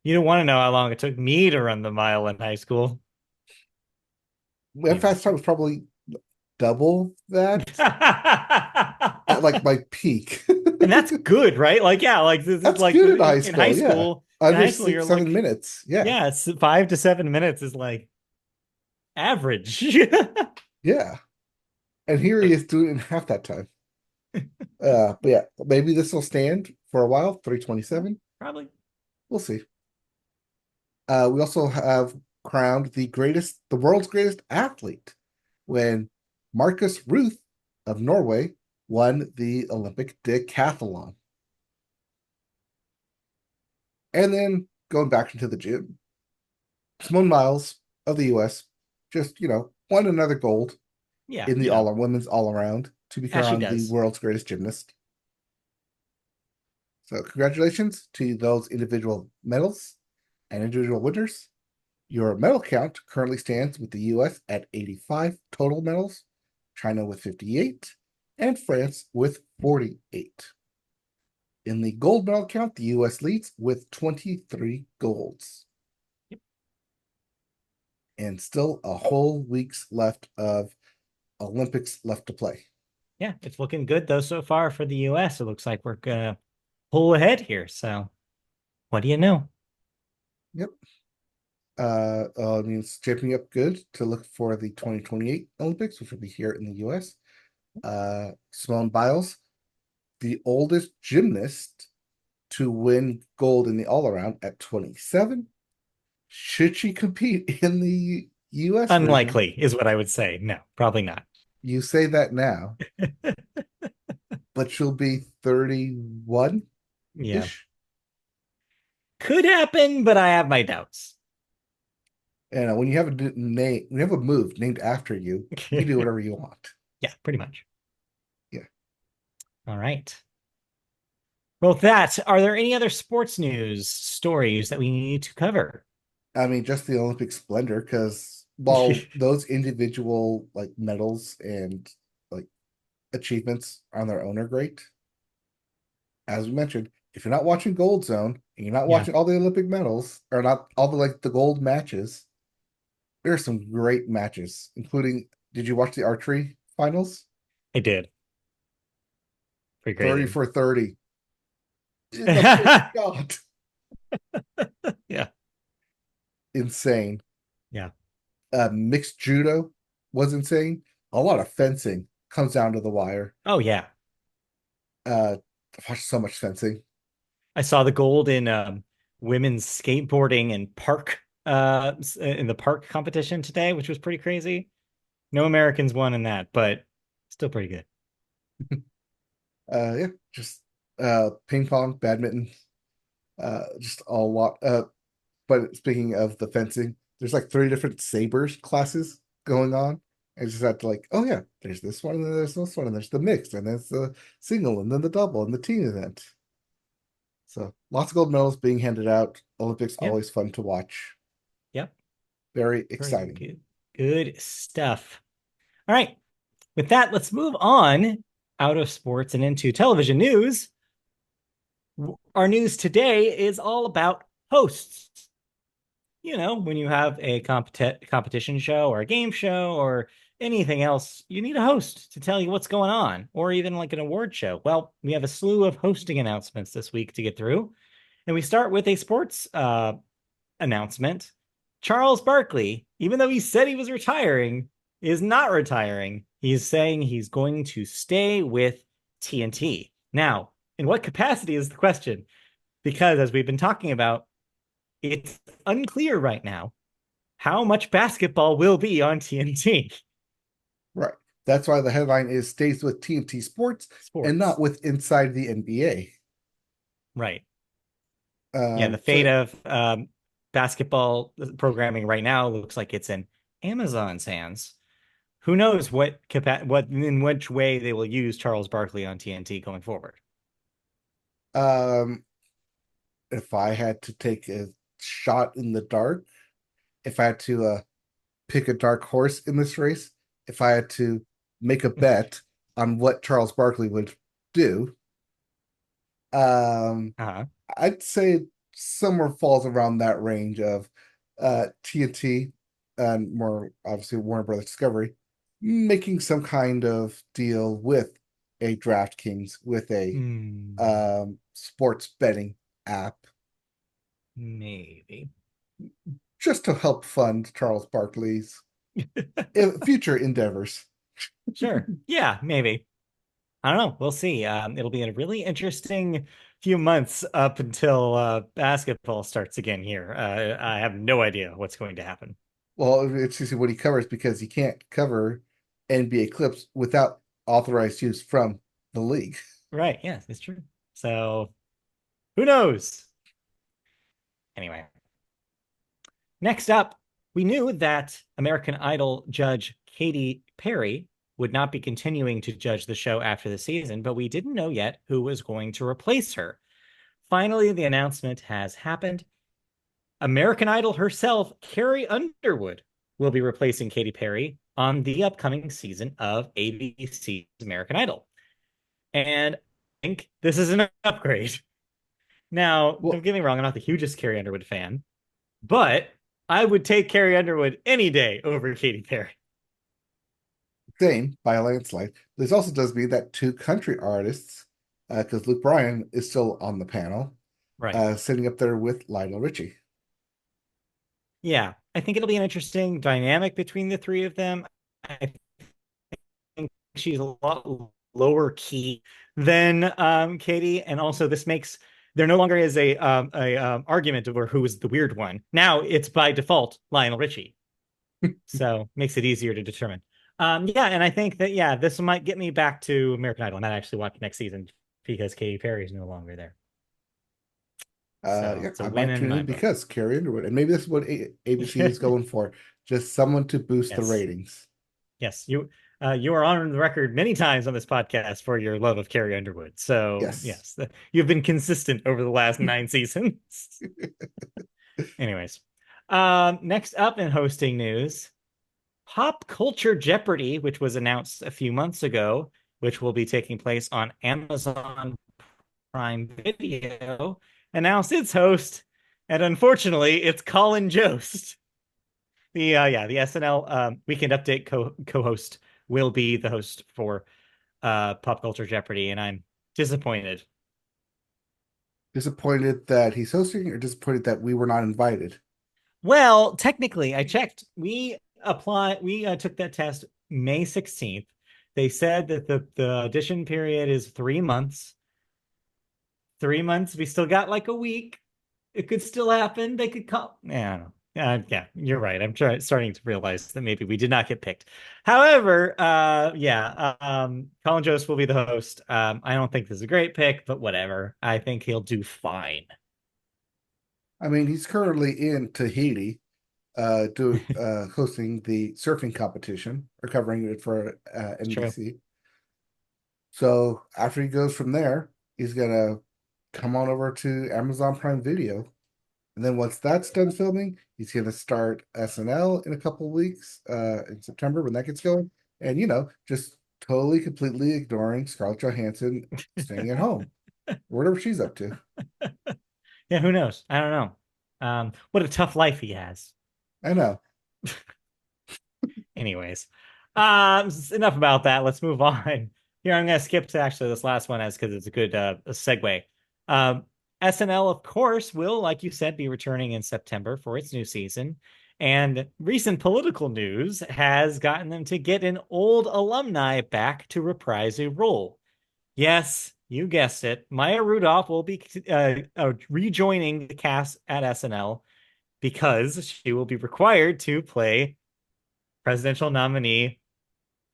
You don't want to know how long it took me to run the mile in high school. My fast time was probably double that at like my peak. And that's good, right? Like, yeah, like this is That's like good in in high yeah. school. In Under high school, six, you're 7 minutes. Yeah. yeah, it's 5 to 7 minutes is like average. Yeah. And here he is doing it in half that time. But yeah, maybe this will stand for a while. 327. Probably. We'll see. We also have crowned the world's greatest athlete when Marcus Ruth of Norway won the Olympic decathlon. And then going back into the gym, Simone Miles of the US just, won another gold Yeah, in the women's all around to be as she crowned the does. world's greatest gymnast. So congratulations to those individual medals and individual winners. Your medal count currently stands with the US at 85 total medals, China with 58, and France with 48. In the gold medal count, the US leads with 23 golds. Yep. And still a whole week's left of Olympics left to play. Yeah, it's looking good though so far for the US. It looks like we're gonna pull ahead here. So what do you know? Yep. I mean, it's shaping up good to look for the 2028 Olympics, which will be here in the US. Simone Biles, the oldest gymnast to win gold in the all around at 27. Should she compete in the US version? Unlikely is what I would say. No, probably not. You say that now, but she'll be 31 Yeah. ish. Could happen, but I have my doubts. And when you have a name, when you have a move named after you, you can do whatever you want. Yeah, pretty much. Yeah. All right. Well, with that, are there any other sports news stories that we need to cover? I mean, just the Olympic splendor, because while those individual like medals and like achievements on their own are great, as we mentioned, if you're not watching Gold Zone and you're not Yeah, watching all the Olympic medals or not all the gold matches, there are some great matches, including, did you watch the archery finals? I did. Pretty 30 crazy. for 30 in the big shot. Yeah. Insane. Yeah. Mixed judo was insane. A lot of fencing comes down to the wire. Oh, yeah. I've watched so much fencing. I saw the gold in women's skateboarding and park in the park competition today, which was pretty crazy. No Americans won in that, but still pretty good. Yeah, just ping pong, badminton, just a lot. But speaking of the fencing, there's like three different sabers classes going on. I just have to like, oh yeah, there's this one, and then there's this one, and there's the mixed, and there's the single, and then the double, and the team event. So lots of gold medals being handed out. Olympics Yep. always fun to watch. Yep. Very Very exciting. good. Good stuff. All right. With that, let's move on out of sports and into television news. Our news today is all about hosts. You know, when you have a competition show or a game show or anything else, you need a host to tell you what's going on, or even like an award show. Well, we have a slew of hosting announcements this week to get through. And we start with a sports announcement. Charles Barkley, even though he said he was retiring, is not retiring. He's saying he's going to stay with TNT. Now, in what capacity is the question? Because as we've been talking about, it's unclear right now how much basketball will be on TNT. Right. That's why the headline is stays with TNT Sports and not Sports. with inside the NBA. Right. Yeah, the fate So of basketball programming right now looks like it's in Amazon's hands. Who knows what in which way they will use Charles Barkley on TNT going forward. um if I had to take a shot in the dark, if I had to pick a dark horse in this race, if I had to make a bet on what Charles Barkley would do, um, Uh-huh. I'd say somewhere falls around that range of TNT and more obviously Warner Brothers Discovery making some kind of deal with a DraftKings, with a sports betting app, Maybe. just to help fund Charles Barkley's future endeavors. Sure. Yeah, maybe. I don't know. We'll see. It'll be a really interesting few months up until basketball starts again here. I have no idea what's going to happen. Well, it's just what he covers because he can't cover NBA clips without authorized use from the league. Right. Yes, it's true. So who knows? Anyway, next up, we knew that American Idol judge Katy Perry would not be continuing to judge the show after the season, but we didn't know yet who was going to replace her. Finally, the announcement has happened. American Idol herself, Carrie Underwood, will be replacing Katy Perry on the upcoming season of ABC's American Idol. And I think this is an upgrade. Now, don't Well, get me wrong, I'm not the hugest Carrie Underwood fan, but I would take Carrie Underwood any day over Katy Perry. same by a landslide. This also does mean that two country artists, because Luke Bryan is still on the panel, Right. sitting up there with Lionel Richie. Yeah, I think it'll be an interesting dynamic between the three of them. I think she's a lot lower key than Katie, and also this makes there no longer is a argument over who is the weird one. Now it's by default Lionel Richie, so makes it easier to determine. Yeah, and I think that yeah, this might get me back to American Idol. I might actually watch next season because Katy Perry is no longer there. So Yeah, it's a I win might in tune my in book. because Carrie Underwood, and maybe this is what ABC is going for, just someone to boost the Yes. ratings. Yes, you are on the record many times on this podcast for your love of Carrie Underwood. So Yes. yes, you've been consistent over the last 9 seasons. Anyways, next up in hosting news, Pop Culture Jeopardy, which was announced a few months ago, which will be taking place on Amazon Prime Video, announced its host, and unfortunately, it's Colin Jost. The SNL Weekend Update co-host will be the host for Pop Culture Jeopardy, and I'm disappointed. Disappointed that he's hosting, or disappointed that we were not invited? Well, technically, I checked. We took that test May 16th. They said that the audition period is 3 months. 3 months. We still got like a week. It could still happen. They could call. Yeah, I don't know. Yeah, you're right. Starting to realize that maybe we did not get picked. However, Colin Jost will be the host. I don't think this is a great pick, but whatever. I think he'll do fine. I mean, he's currently in Tahiti, hosting the surfing competition or covering it for It's true. NBC. So after he goes from there, he's gonna come on over to Amazon Prime Video. And then once that's done filming, he's going to start SNL in a couple of weeks in September when that gets going. And, just totally, completely ignoring Scarlett Johansson staying at home, whatever she's up to. Yeah, who knows? I don't know. What a tough life he has. I know. Anyways, enough about that. Let's move on. Here, I'm going to skip to actually this last one as because it's a good segue. Um, SNL, of course, will, like you said, be returning in September for its new season. And recent political news has gotten them to get an old alumni back to reprise a role. Yes, you guessed it. Maya Rudolph will be rejoining the cast at SNL because she will be required to play presidential nominee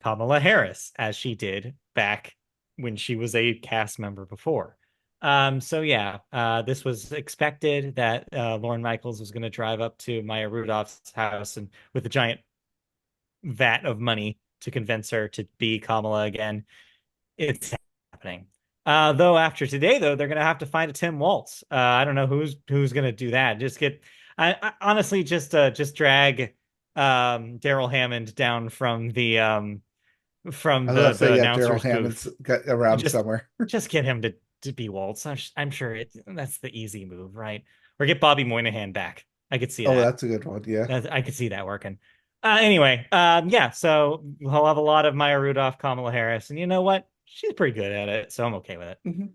Kamala Harris, as she did back when she was a cast member before. This was expected that Lorne Michaels was going to drive up to Maya Rudolph's house and with a giant vat of money to convince her to be Kamala again. It's happening. Though after today, though, they're going to have to find a Tim Waltz. I don't know who's going to do that. I honestly just drag Daryl Hammond down from I was going to say, the yeah, Daryl announcer's Hammond's booth. got around Just somewhere. just get him to be Waltz. I'm sure that's the easy move, right? Or get Bobby Moynihan back. I could see Oh, that. that's a good one. Yeah. I could see that working. So we'll have a lot of Maya Rudolph, Kamala Harris, and you know what? She's pretty good at it, so I'm okay with Hmm.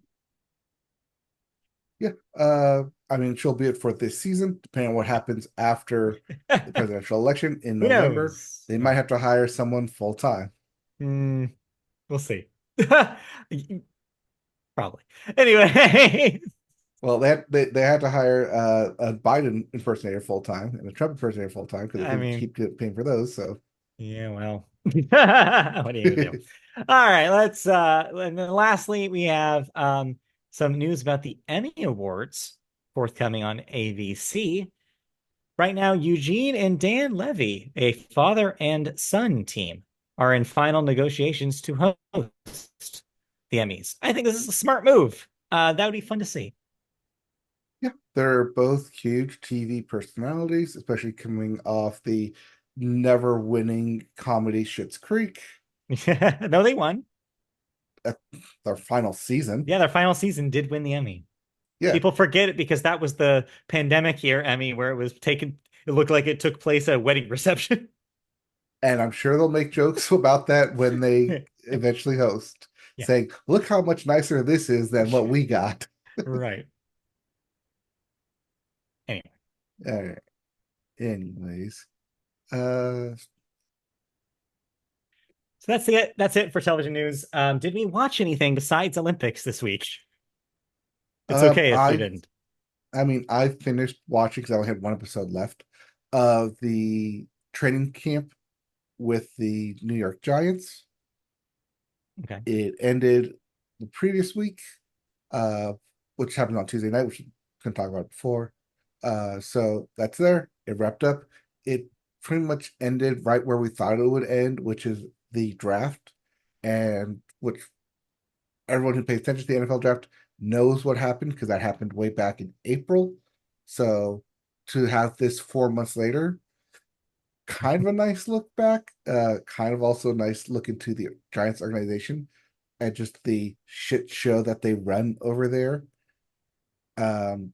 Yeah. I mean, she'll be it for this season, depending on what happens after the it. presidential election in Who November. knows? They might have to hire someone full time. We'll see. Probably. Anyway, Well, they had to hire a Biden impersonator full time and a Trump impersonator full time because they I couldn't mean, keep paying for those. So, yeah, well, what are you gonna do? All right, and then lastly, we have some news about the Emmy Awards forthcoming on ABC. Right now, Eugene and Dan Levy, a father and son team, are in final negotiations to host the Emmys. I think this is a smart move. That would be fun to see. yeah, they're both huge TV personalities, especially coming off the never winning comedy Schitt's Creek, No, they won. at their final season. Yeah, their final season did win the Emmy. Yeah, People forget it because that was the pandemic year Emmy where it looked like it took place at a wedding reception. and I'm sure they'll make jokes about that when they eventually host, Yeah, saying, "Look how much nicer this is than what we got." right. Anyway, All right. Anyways, uh, so that's it for television news. Did we watch anything besides Olympics this week? It's um, okay if we I didn't. I mean, I finished watching because I only had one episode left of the training camp with the New York Giants. Okay. It ended the previous week, uh, which happened on Tuesday night, which we couldn't talk about before. So that's there. It wrapped up. It pretty much ended right where we thought it would end, which is the draft, and which everyone who pays attention to the NFL draft knows what happened because that happened way back in April. So to have this 4 months later, kind of a nice look back, kind of also a nice look into the Giants organization and just the shit show that they run over there. Um,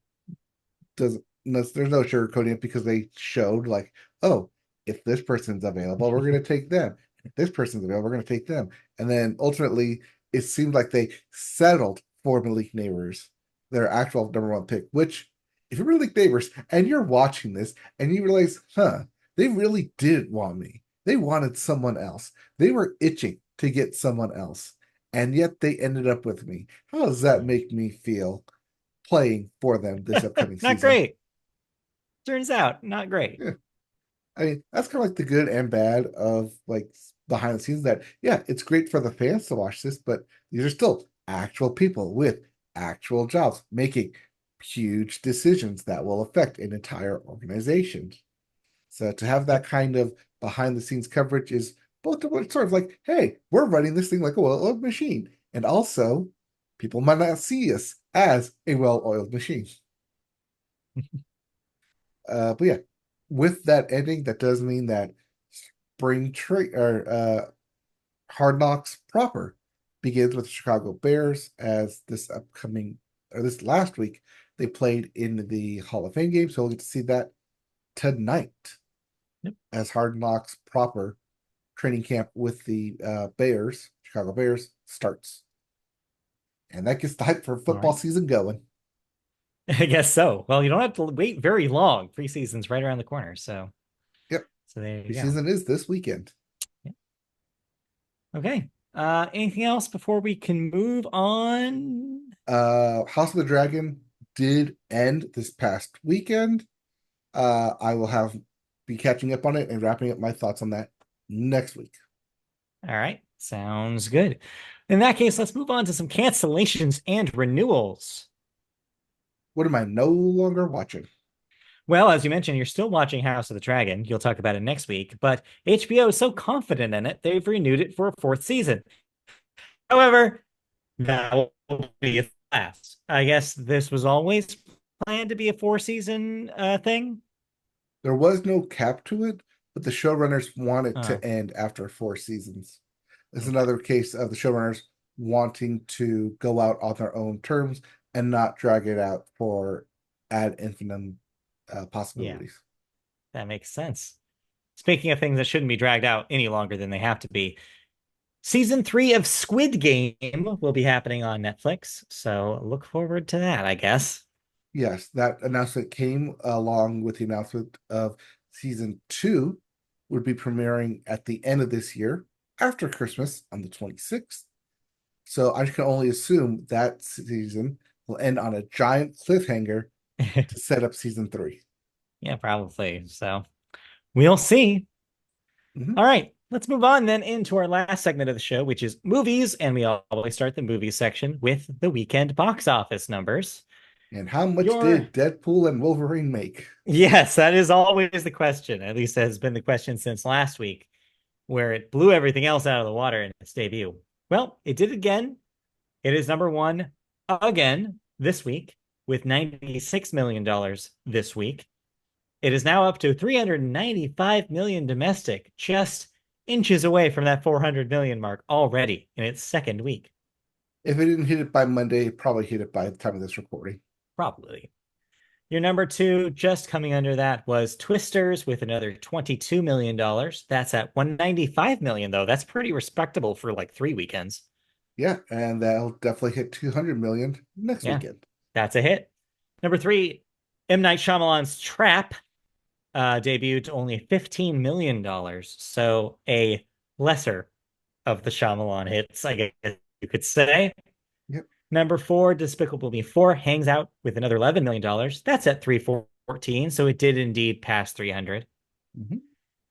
does there's no sugarcoating it because they showed like, oh, if this person's available, we're going to take them. If this person's available, we're going to take them. And then ultimately, it seemed like they settled for Malik Neighbors, their actual number one pick. Which, if you're Malik Neighbors and you're watching this and you realize, they really did want me. They wanted someone else. They were itching to get someone else, and yet they ended up with me. How does that make me feel playing for them this upcoming Not season? great. Turns out, not great. Yeah. I mean, that's kind of like the good and bad of like behind the scenes that, yeah, it's great for the fans to watch this, but these are still actual people with actual jobs making huge decisions that will affect an entire organization. So to have that Yep. kind of behind the scenes coverage is both sort of like, hey, we're running this thing like a well-oiled machine. And also, people might not see us as a well-oiled machine. But yeah, with that ending, that does mean that spring trade or Hard Knocks proper begins with the Chicago Bears as this upcoming or this last week they played in the Hall of Fame game, so we'll get to see that tonight Yep. as Hard Knocks proper training camp with the Bears, Chicago Bears, starts, and that gets the hype for All football right. season going. I guess so. Well, you don't have to wait very long. Preseason's right around the corner. Yep, So there you go. preseason is this weekend. Yeah. Okay. Anything else before we can move on? House of the Dragon did end this past weekend. I will have be catching up on it and wrapping up my thoughts on that next week. All right. Sounds good. In that case, let's move on to some cancellations and renewals. What am I no longer watching? Well, as you mentioned, you're still watching House of the Dragon. You'll talk about it next week, but HBO is so confident in it, they've renewed it for a fourth season. However, that will be its last. I guess this was always planned to be a four-season thing. There was no cap to it, but the showrunners want it Oh, to end after 4 seasons. This is okay. another case of the showrunners wanting to go out on their own terms and not drag it out for ad infinitum Yeah, possibilities. that makes sense. Speaking of things that shouldn't be dragged out any longer than they have to be, season 3 of Squid Game will be happening on Netflix. So look forward to that, I guess. Yes, that announcement came along with the announcement of season 2 would be premiering at the end of this year after Christmas on the 26th. So I can only assume that season will end on a giant cliffhanger to set up season 3. Yeah, probably. So we'll see. Mhm. All right, let's move on then into our last segment of the show, which is movies. And we always start the movie section with the weekend box office numbers. And how much Your did Deadpool and Wolverine make? Yes, that is always the question. At least that has been the question since last week, where it blew everything else out of the water in its debut. Well, it did again. It is number one again this week with $96 million this week. It is now up to 395 million domestic, just inches away from that 400 million mark already in its second week. If it didn't hit it by Monday, it probably hit it by the time of this recording. Probably. Your number two, just coming under that, was Twisters with another $22 million. That's at 195 million, though. That's pretty respectable for like 3 weekends. Yeah, and that'll definitely hit 200 million next Yeah, weekend. that's a hit. Number three, M. Night Shyamalan's Trap debuted to only $15 million. So a lesser of the Shyamalan hits, I guess you could say. Yep. Number four, Despicable Me 4 hangs out with another $11 million. That's at 314, so it did indeed pass 300. Mhm.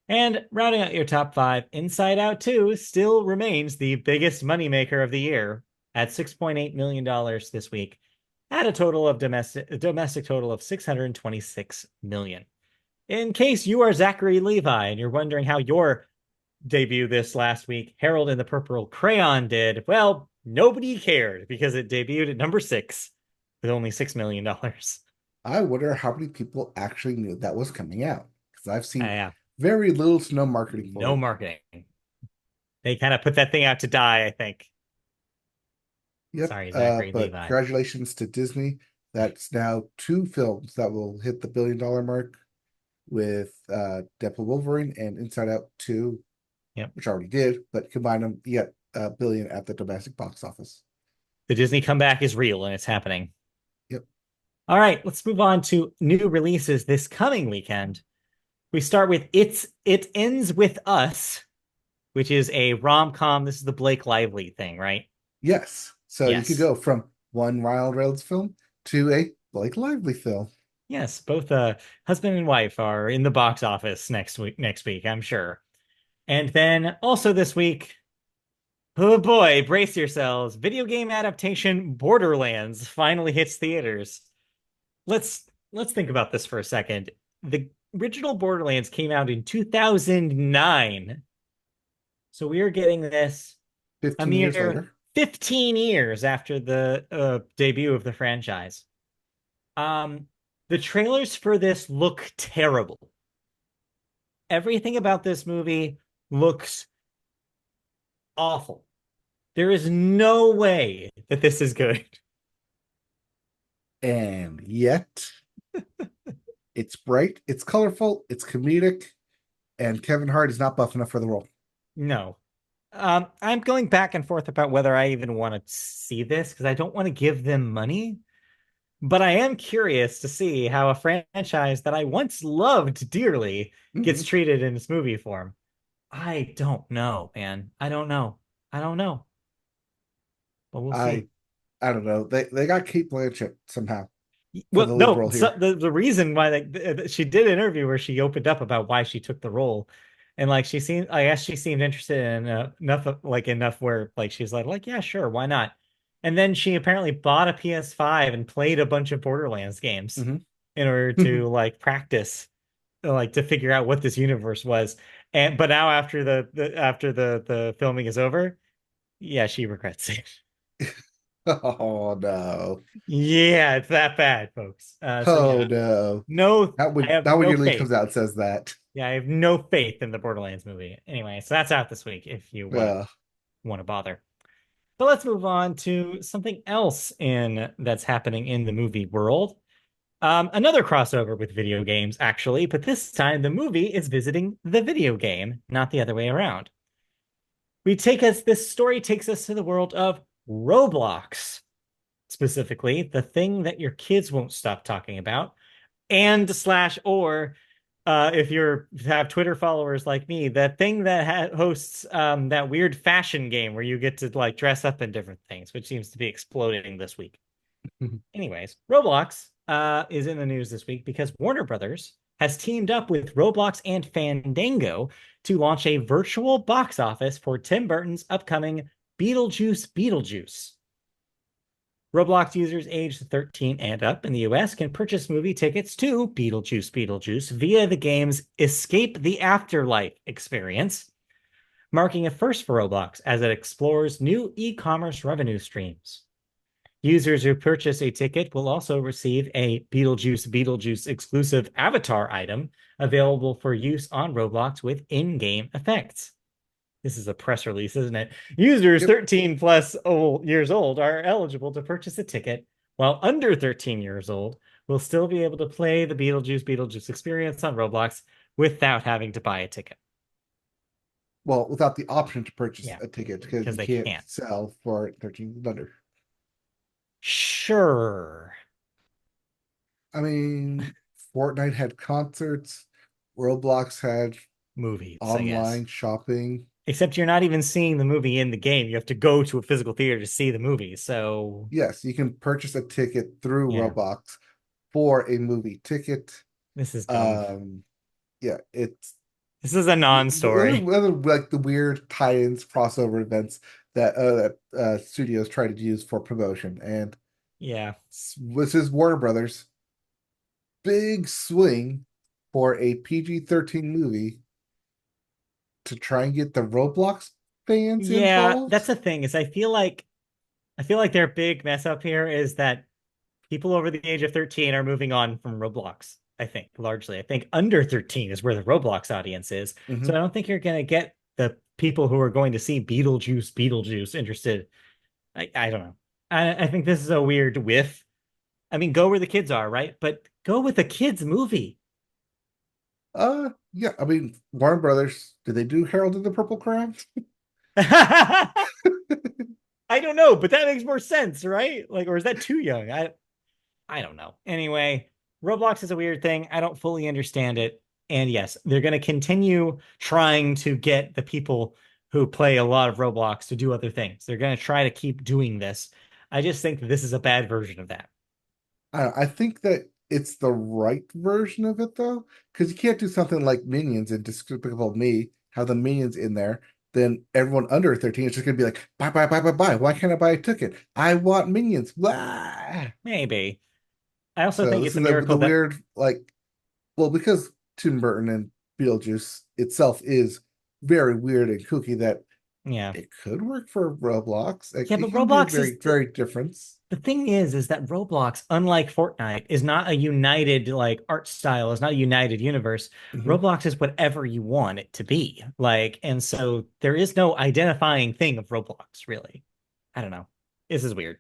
And rounding out your top five, Inside Out 2 still remains the biggest moneymaker of the year at $6.8 million this week, at a total of domestic total of 626 million. In case you are Zachary Levi and you're wondering how your debut this last week, Harold and the Purple Crayon, did, well, nobody cared because it debuted at number 6 with only $6 million. I wonder how many people actually knew that was coming out because I've seen Yeah, very little to no marketing for no it. marketing. They kind of put that thing out to die, I think. Yep. Sorry, Zachary But Levi. congratulations to Disney. That's now 2 films that will hit the $1 billion mark with Deadpool Wolverine and Inside Out 2, Yep. which already did, but combine them, you get a billion at the domestic box office. The Disney comeback is real and it's happening. Yep. All right, let's move on to new releases this coming weekend. We start with It Ends With Us, which is a rom-com. This is the Blake Lively thing, right? Yes. So you could Yes. go from one Ryan Reynolds film to a Blake Lively film. Yes, both husband and wife are in the box office next week, I'm sure. And then also this week, oh boy, brace yourselves. Video game adaptation Borderlands finally hits theaters. Let's think about this for a second. The original Borderlands came out in 2009. So we are getting this a 15 years mere later. 15 years after the debut of the franchise. Um, the trailers for this look terrible. Everything about this movie looks awful. There is no way that this is good. And yet, it's bright, it's colorful, it's comedic, and Kevin Hart is not buff enough for the role. No. I'm going back and forth about whether I even want to see this because I don't want to give them money. But I am curious to see how a franchise that I once loved dearly gets Mhm. treated in its movie form. I don't know, man. I don't know. I don't know. But we'll I see. I don't know. They got Kate Blanchett somehow for Well, the lead no, role so here. the reason why she did an interview where she opened up about why she took the role, and like she seemed, I guess she seemed interested in enough where like she's like yeah, sure, why not? And then she apparently bought a PS5 and played a bunch of Borderlands games Mhm. in order to like practice, like to figure out what this universe was. And but now after the filming is over, yeah, she regrets it. Oh no. Yeah, it's that bad, folks. So Oh yeah, no. no, Not I when have not when no your lead faith. comes out and says that. Yeah, I have no faith in the Borderlands movie. Anyway, so that's out this week if you Uh, want to bother. But let's move on to something else in that's happening in the movie world. Another crossover with video games, actually, but this time the movie is visiting the video game, not the other way around. This story takes us to the world of Roblox, specifically the thing that your kids won't stop talking about and slash or if you're have Twitter followers like me, that thing that hosts that weird fashion game where you get to like dress up in different things, which seems to be exploding this week. Anyways, Roblox is in the news this week because Warner Brothers has teamed up with Roblox and Fandango to launch a virtual box office for Tim Burton's upcoming Beetlejuice. Roblox users aged 13 and up in the US can purchase movie tickets to Beetlejuice via the game's Escape the Afterlife experience, marking a first for Roblox as it explores new e-commerce revenue streams. Users who purchase a ticket will also receive a Beetlejuice exclusive avatar item available for use on Roblox with in-game effects. This is a press release, isn't it? Users yep. 13 plus years old are eligible to purchase a ticket, while under 13 years old will still be able to play the Beetlejuice experience on Roblox without having to buy a ticket. Well, without the option to purchase Yeah, a ticket because because you they can't can't. sell for 13 and under. Sure. I mean, Fortnite had concerts, Roblox had Movies, I guess. online shopping. Except you're not even seeing the movie in the game. You have to go to a physical theater to see the movie. So, Yes, you can purchase a ticket through yeah, Roblox for a movie ticket. this is dumb. Um, yeah, it's This is a non-story. other like the weird tie-ins, crossover events that studios try to use for promotion. And Yeah. this is Warner Brothers' big swing for a PG-13 movie to try and get the Roblox fans Yeah, that's involved. the thing is I feel like their big mess up here is that people over the age of 13 are moving on from Roblox, I think, largely. I think under 13 is where the Roblox audience is. So I Hmm. don't think you're going to get the people who are going to see Beetlejuice interested. I don't know. I think this is a weird whiff. I mean, go where the kids are, right? But go with a kids movie. Yeah, I mean, Warner Brothers, did they do Harold and the Purple Crayon? I don't know, but that makes more sense, right? Like, or is that too young? I don't know. Anyway, Roblox is a weird thing. I don't fully understand it. And yes, they're going to continue trying to get the people who play a lot of Roblox to do other things. They're going to try to keep doing this. I just think that this is a bad version of that. I think that it's the right version of it though, because you can't do something like Minions and Despicable Me, have the Minions in there. Then everyone under 13 is just gonna be like, buy, buy, buy, buy, buy. Why can't I buy a ticket? I want Minions. Blah. Maybe. I also So think this it's a is the miracle that, weird, like, well, because Tim Burton and Beetlejuice itself is very weird and kooky, that yeah. it could work for Roblox. Like, Yeah, it but can be Roblox very, is very different. the thing is that Roblox, unlike Fortnite, is not a united like art style, it's not a united universe. Mhm. Roblox is whatever you want it to be. Like, and so there is no identifying thing of Roblox, really. I don't know. This is weird,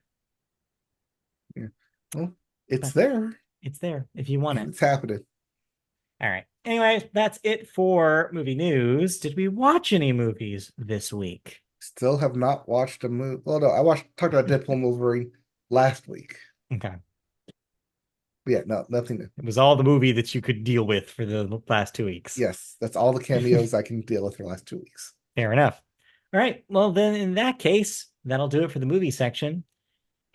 Yeah. Well, it's but there it's there if you want and it. it's happening. All right. Anyways, that's it for movie news. Did we watch any movies this week? Still have not watched a movie. Well, no, talked about Deadpool and Wolverine last week. Okay. But yeah, no, nothing new. It was all the movie that you could deal with for the last 2 weeks. Yes, that's all the cameos I can deal with for the last 2 weeks. Fair enough. All right. Well, then in that case, that'll do it for the movie section.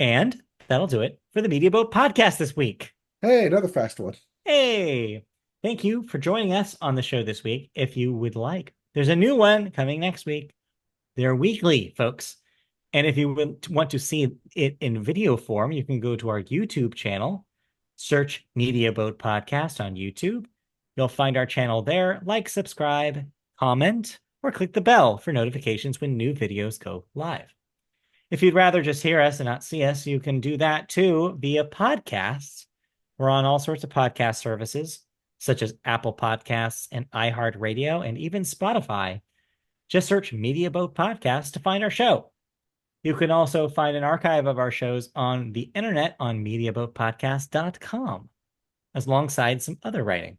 And that'll do it for the Media Boat podcast this week. Hey, another fast one. Hey, thank you for joining us on the show this week. If you would like, there's a new one coming next week. They're weekly, folks. And if you would want to see it in video form, you can go to our YouTube channel, search Media Boat Podcast on YouTube. You'll find our channel there. Like, subscribe, comment, or click the bell for notifications when new videos go live. If you'd rather just hear us and not see us, you can do that too via podcasts. We're on all sorts of podcast services, such as Apple Podcasts and iHeartRadio, and even Spotify. Just search Media Boat Podcast to find our show. You can also find an archive of our shows on the internet on MediaBoatPodcast.com, alongside some other writing.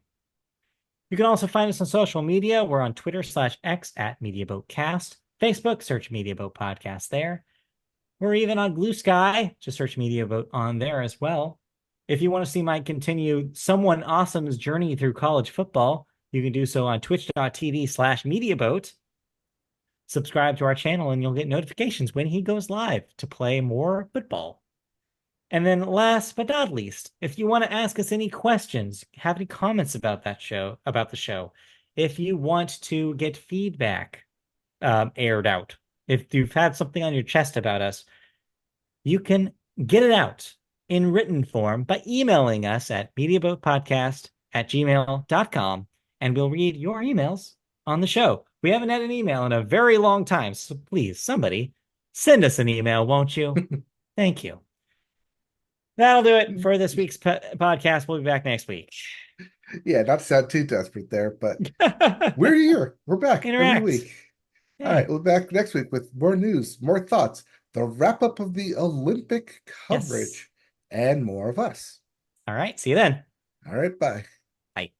You can also find us on social media. We're on Twitter/X at MediaBoatCast. Facebook, search Media Boat Podcast there. We're even on Blue Sky. Just search Media Boat on there as well. If you want to see my continued Someone Awesome's journey through college football, you can do so on twitch.tv/MediaBoat. Subscribe to our channel and you'll get notifications when he goes live to play more football. And then last but not least, if you want to ask us any questions, have any comments about the show, if you want to get feedback aired out, if you've had something on your chest about us, you can get it out in written form by emailing us at mediaboatpodcast@gmail.com, and we'll read your emails on the show. We haven't had an email in a very long time, so please, somebody, send us an email, won't you? Thank you. That'll do it for this week's podcast. We'll be back next week. Yeah, not to sound too desperate there, but we're here. We're back every Interact. week. All Hey. right, we'll be back next week with more news, more thoughts, the wrap up of the Olympic coverage, Yes. and more of us. All right. See you then. All right, bye. Bye.